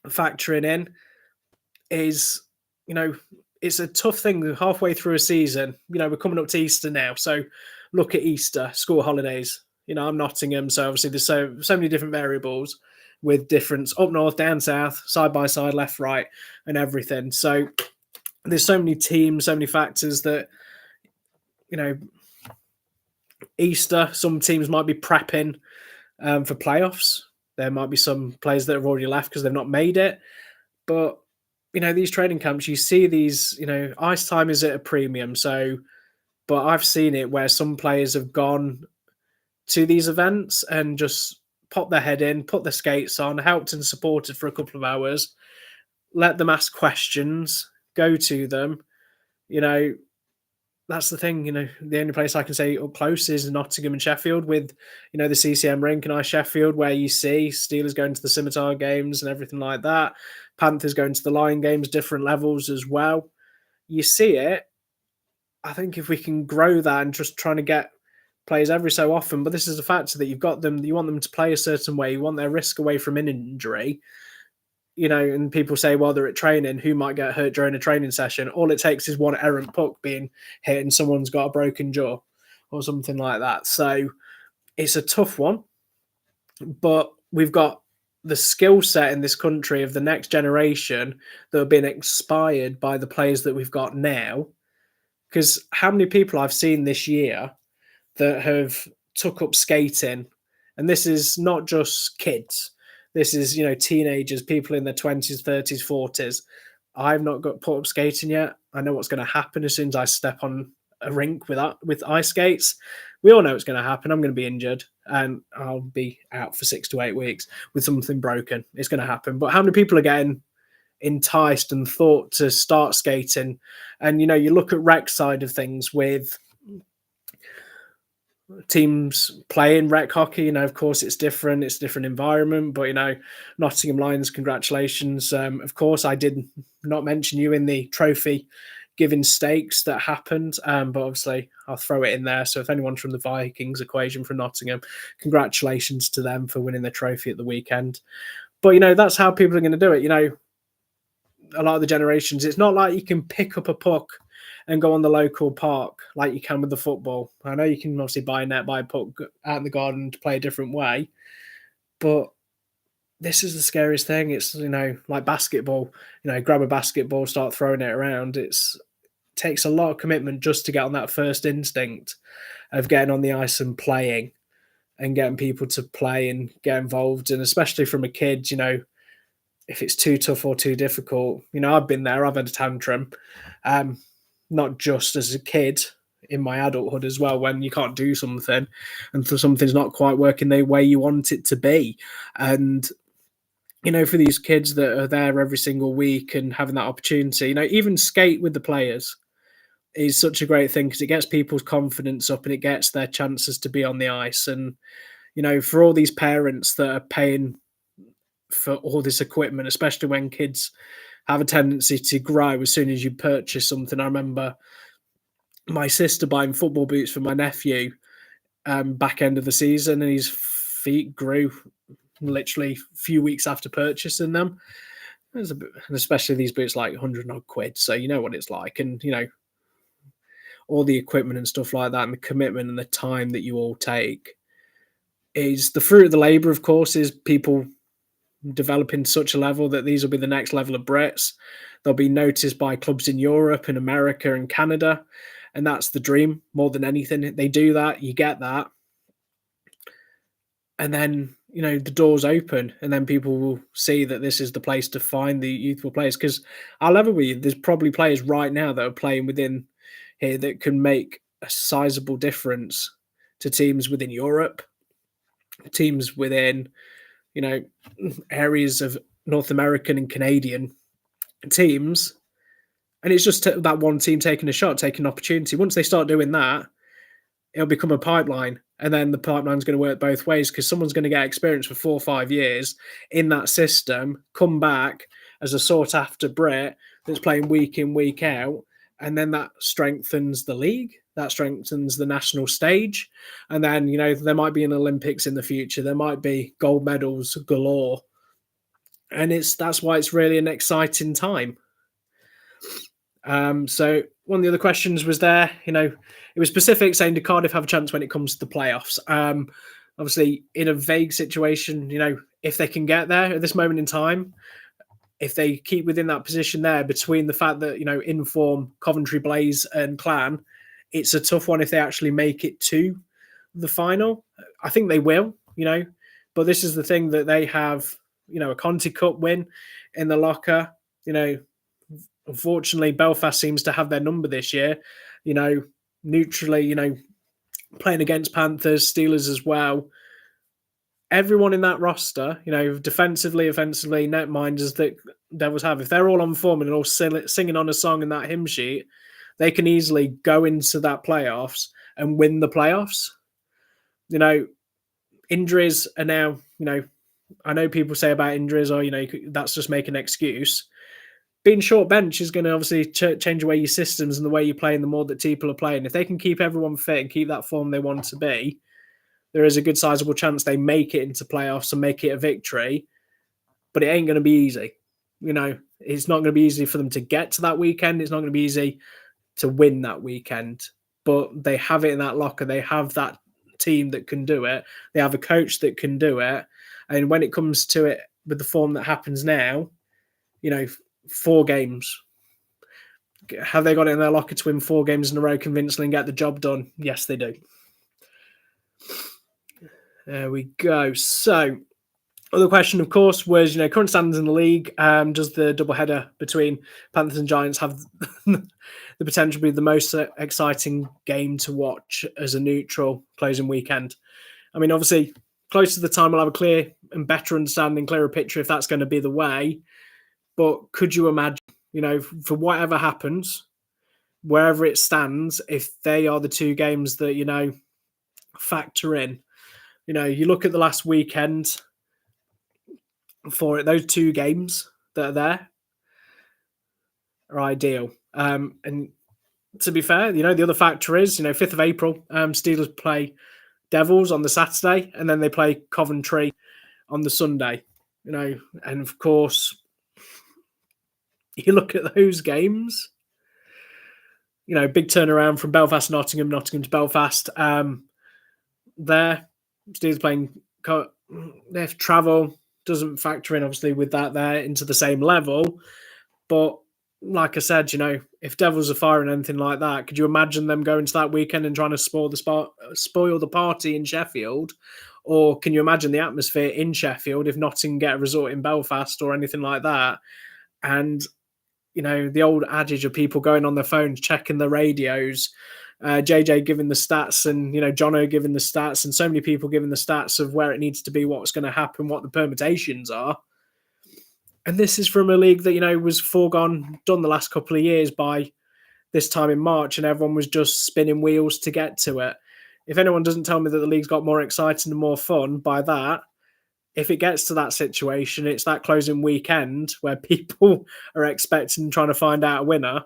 factoring in is, it's a tough thing halfway through a season. We're coming up to Easter now. So look at Easter, school holidays. I'm Nottingham. So obviously there's so many different variables with difference up north, down south, side by side, left, right, and everything. So there's so many teams, so many factors that, Easter, some teams might be prepping for playoffs. There might be some players that have already left because they've not made it. But, these training camps, you see these, ice time is at a premium. So, but I've seen it where some players have gone to these events and just popped their head in, put their skates on, helped and supported for a couple of hours, let them ask questions, go to them. That's the thing. The only place I can say up close is Nottingham and Sheffield with, the CCM rink and I Sheffield, where you see Steelers going to the Scimitar games and everything like that. Panthers going to the Lion games, different levels as well. You see it. I think if we can grow that and just trying to get players every so often, but this is the factor that you've got them, you want them to play a certain way, you want their risk away from an injury. And people say, well, they're at training, who might get hurt during a training session? All it takes is one errant puck being hit and someone's got a broken jaw or something like that. So it's a tough one, but we've got the skill set in this country of the next generation that have been inspired by the players that we've got now. Because how many people I've seen this year that have took up skating, and this is not just kids. This is, teenagers, people in their 20s, 30s, 40s. I've not got put up skating yet. I know what's going to happen as soon as I step on a rink with ice skates. We all know what's going to happen. I'm going to be injured and I'll be out for 6 to 8 weeks with something broken. It's going to happen. But how many people are getting enticed and thought to start skating? And, you look at rec side of things with teams playing rec hockey, of course it's a different environment, but Nottingham Lions, congratulations. Of course I did not mention you in the trophy given stakes that happened. But obviously, I'll throw it in there. So if anyone's from the Vikings equation from Nottingham, congratulations to them for winning the trophy at the weekend. But that's how people are going to do it. A lot of the generations, it's not like you can pick up a puck and go on the local park like you can with the football. I know you can obviously buy a net, buy a puck out in the garden to play a different way, but this is the scariest thing. It's like basketball. Grab a basketball, start throwing it around. It takes a lot of commitment just to get on that first instinct of getting on the ice and playing and getting people to play and get involved. And especially from a kid, if it's too tough or too difficult, I've been there. I've had a tantrum, not just as a kid, in my adulthood as well, when you can't do something and something's not quite working the way you want it to be. And for these kids that are there every single week and having that opportunity, even skate with the players is such a great thing because it gets people's confidence up and it gets their chances to be on the ice. And, for all these parents that are paying for all this equipment, especially when kids have a tendency to grow as soon as you purchase something. I remember my sister buying football boots for my nephew back end of the season, and his feet grew literally a few weeks after purchasing them. And especially these boots, like 100 odd quid. So you know what it's like. And, all the equipment and stuff like that and the commitment and the time that you all take is the fruit of the labor, of course, is people developing such a level that these will be the next level of Brits. They'll be noticed by clubs in Europe and America and Canada. And that's the dream more than anything. They do that, you get that. And then, the doors open and then people will see that this is the place to find the youthful players. Because I'll level with you, there's probably players right now that are playing within here that can make a sizable difference to teams within Europe, teams within, areas of North American and Canadian teams. And it's just that one team taking a shot, taking an opportunity. Once they start doing that, it'll become a pipeline. And then the pipeline's going to work both ways because someone's going to get experience for 4 or 5 years in that system, come back as a sought-after Brit that's playing week in, week out. And then that strengthens the league. That strengthens the national stage. And then, there might be an Olympics in the future. There might be gold medals galore. And that's why it's really an exciting time. So one of the other questions was there, it was specific saying, do Cardiff have a chance when it comes to the playoffs? Obviously, in a vague situation, if they can get there at this moment in time, if they keep within that position there between the fact that, Inform, Coventry Blaze and Clan, it's a tough one if they actually make it to the final. I think they will, but this is the thing that they have, a Conti Cup win in the locker. Unfortunately, Belfast seems to have their number this year, neutrally, playing against Panthers, Steelers as well. Everyone in that roster, defensively, offensively, netminders that Devils have, if they're all on form and all singing on a song in that hymn sheet, they can easily go into that playoffs and win the playoffs. Injuries are now, I know people say about injuries, or, that's just make an excuse. Being short bench is going to obviously change away your systems and the way you play and the more that people are playing. If they can keep everyone fit and keep that form they want to be, there is a good sizable chance they make it into playoffs and make it a victory, but it ain't going to be easy. It's not going to be easy for them to get to that weekend. It's not going to be easy to win that weekend, but they have it in that locker. They have that team that can do it. They have a coach that can do it. And when it comes to it with the form that happens now, 4 games. Have they got it in their locker to win 4 games in a row convincingly and get the job done? Yes, they do. There we go. So, other question, of course, was, current standings in the league. Does the doubleheader between Panthers and Giants have the potential to be the most exciting game to watch as a neutral closing weekend? I mean, obviously, close to the time, we'll have a clear and better understanding, clearer picture if that's going to be the way. But could you imagine, for whatever happens, wherever it stands, if they are the 2 games that, factor in, you look at the last weekend for it, those 2 games that are there are ideal. And to be fair, the other factor is, 5th of April, Steelers play Devils on the Saturday, and then they play Coventry on the Sunday. And of course, you look at those games. Big turnaround from Belfast to Nottingham, Nottingham to Belfast. There, Steelers playing. Their travel doesn't factor in, obviously, with that there into the same level. But like I said, if Devils are firing anything like that, could you imagine them going to that weekend and trying to spoil the party in Sheffield? Or can you imagine the atmosphere in Sheffield if Nottingham get a result in Belfast or anything like that? And, the old adage of people going on their phones, checking the radios, JJ giving the stats and, Jono giving the stats and so many people giving the stats of where it needs to be, what's going to happen, what the permutations are. And this is from a league that, was foregone, done the last couple of years by this time in March, and everyone was just spinning wheels to get to it. If anyone doesn't tell me that the league's got more exciting and more fun by that, if it gets to that situation, it's that closing weekend where people are expecting, trying to find out a winner,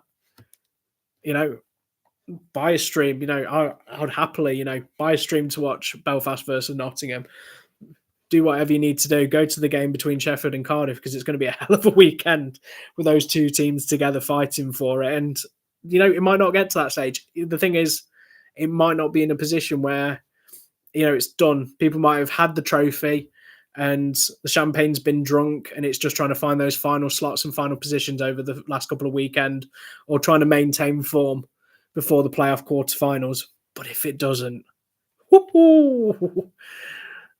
buy a stream. I would happily, buy a stream to watch Belfast versus Nottingham. Do whatever you need to do. Go to the game between Sheffield and Cardiff because it's going to be a hell of a weekend with those two teams together fighting for it. And, it might not get to that stage. The thing is, it might not be in a position where, it's done. People might have had the trophy and the champagne's been drunk and it's just trying to find those final slots and final positions over the last couple of weekends or trying to maintain form before the playoff quarterfinals. But if it doesn't,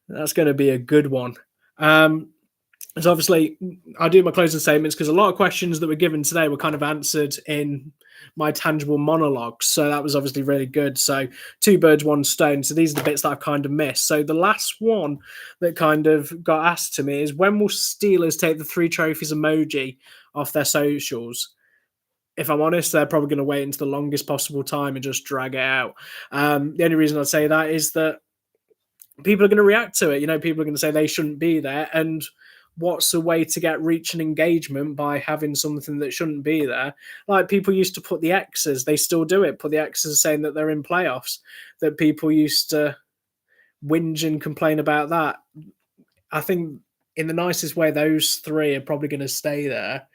that's going to be a good one. So obviously, I do my closing statements because a lot of questions that were given today were kind of answered in my tangible monologues. So that was obviously really good. So 2 birds, 1 stone. So these are the bits that I've kind of missed. So the last one that kind of got asked to me is, when will Steelers take the 3 trophies emoji off their socials? If I'm honest, they're probably going to wait until the longest possible time and just drag it out. The only reason I'd say that is that people are going to react to it. People are going to say they shouldn't be there. And what's a way to get reach and engagement by having something that shouldn't be there? Like, people used to put the X's, they still do it, put the X's saying that they're in playoffs, that people used to whinge and complain about that. I think in the nicest way, those 3 are probably going to stay there,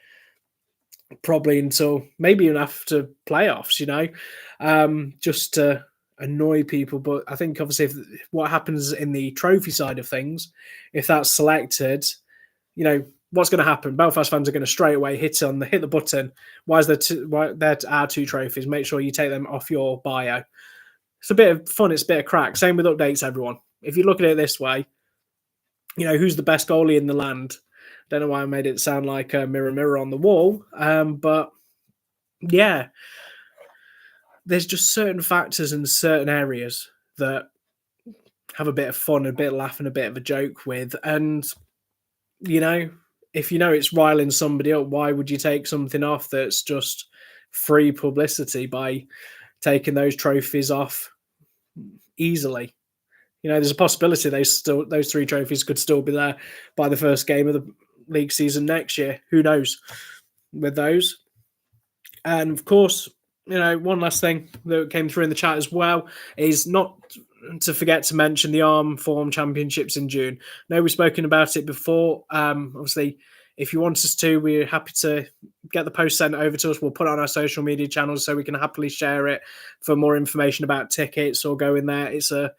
probably until maybe even after playoffs, just to annoy people. But I think obviously if what happens in the trophy side of things, if that's selected, what's going to happen? Belfast fans are going to straight away hit the button. Why there are 2 trophies? Make sure you take them off your bio. It's a bit of fun. It's a bit of crack. Same with updates, everyone. If you look at it this way, who's the best goalie in the land? Don't know why I made it sound like a mirror on the wall. But yeah, there's just certain factors in certain areas that have a bit of fun, a bit of laugh and a bit of a joke with. And, if it's riling somebody up, why would you take something off that's just free publicity by taking those trophies off easily? There's a possibility those 3 trophies could still be there by the first game of the league season next year. Who knows with those? And of course, one last thing that came through in the chat as well is not to forget to mention the Arm Form Championships in June. I know we've spoken about it before. Obviously, if you want us to, we're happy to get the post sent over to us. We'll put it on our social media channels so we can happily share it for more information about tickets or go in there. It's a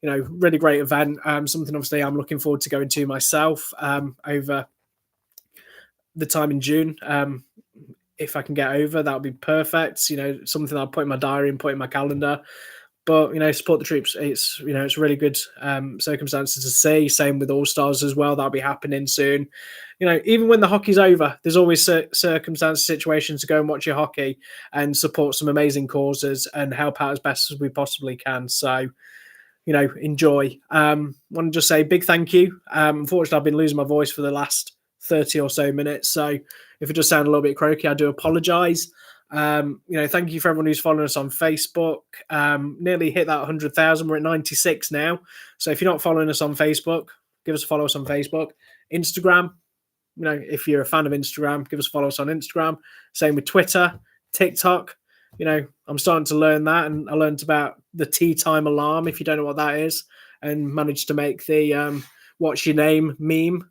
really great event. Something obviously I'm looking forward to going to myself over the time in June. If I can get over, that would be perfect. Something I'll put in my diary and put in my calendar. But, support the troops. It's, it's really good circumstances to see. Same with All Stars as well. That'll be happening soon. Even when the hockey's over, there's always circumstances, situations to go and watch your hockey and support some amazing causes and help out as best as we possibly can. So, enjoy. Want to just say a big thank you. Unfortunately, I've been losing my voice for the last 30 or so minutes. So if it just sounds a little bit croaky, I do apologize. Thank you for everyone who's following us on Facebook. Nearly hit that 100,000. We're at 96 now. So if you're not following us on Facebook, give us a follow us on Facebook. Instagram, if you're a fan of Instagram, give us a follow us on Instagram. Same with Twitter. TikTok. I'm starting to learn that, and I learned about the tea time alarm, if you don't know what that is, and managed to make the "What's your name" meme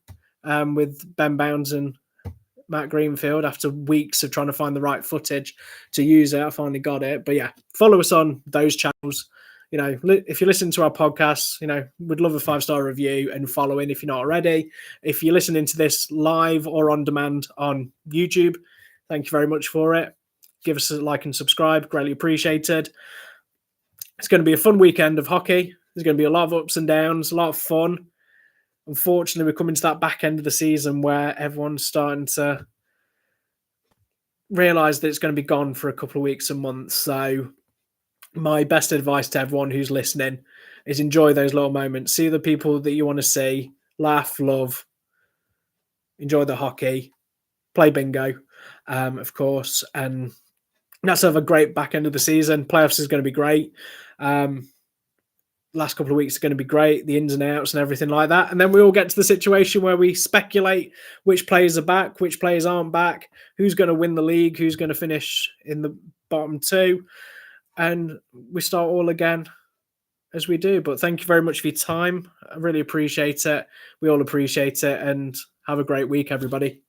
with Ben Bounds and Matt Greenfield after weeks of trying to find the right footage to use it. I finally got it. But yeah, follow us on those channels. If you listen to our podcasts, we'd love a 5-star review and following if you're not already. If you're listening to this live or on demand on YouTube, thank you very much for it. Give us a like and subscribe. Greatly appreciated. It's going to be a fun weekend of hockey. There's going to be a lot of ups and downs, a lot of fun. Unfortunately, we're coming to that back end of the season where everyone's starting to realise that it's going to be gone for a couple of weeks and months. So my best advice to everyone who's listening is enjoy those little moments. See the people that you want to see, laugh, love, enjoy the hockey, play bingo, of course. And let's have a great back end of the season. Playoffs is going to be great. Last couple of weeks are going to be great, the ins and outs and everything like that. And then we all get to the situation where we speculate which players are back, which players aren't back, who's going to win the league, who's going to finish in the bottom two. And we start all again as we do. But thank you very much for your time. I really appreciate it. We all appreciate it. And have a great week, everybody.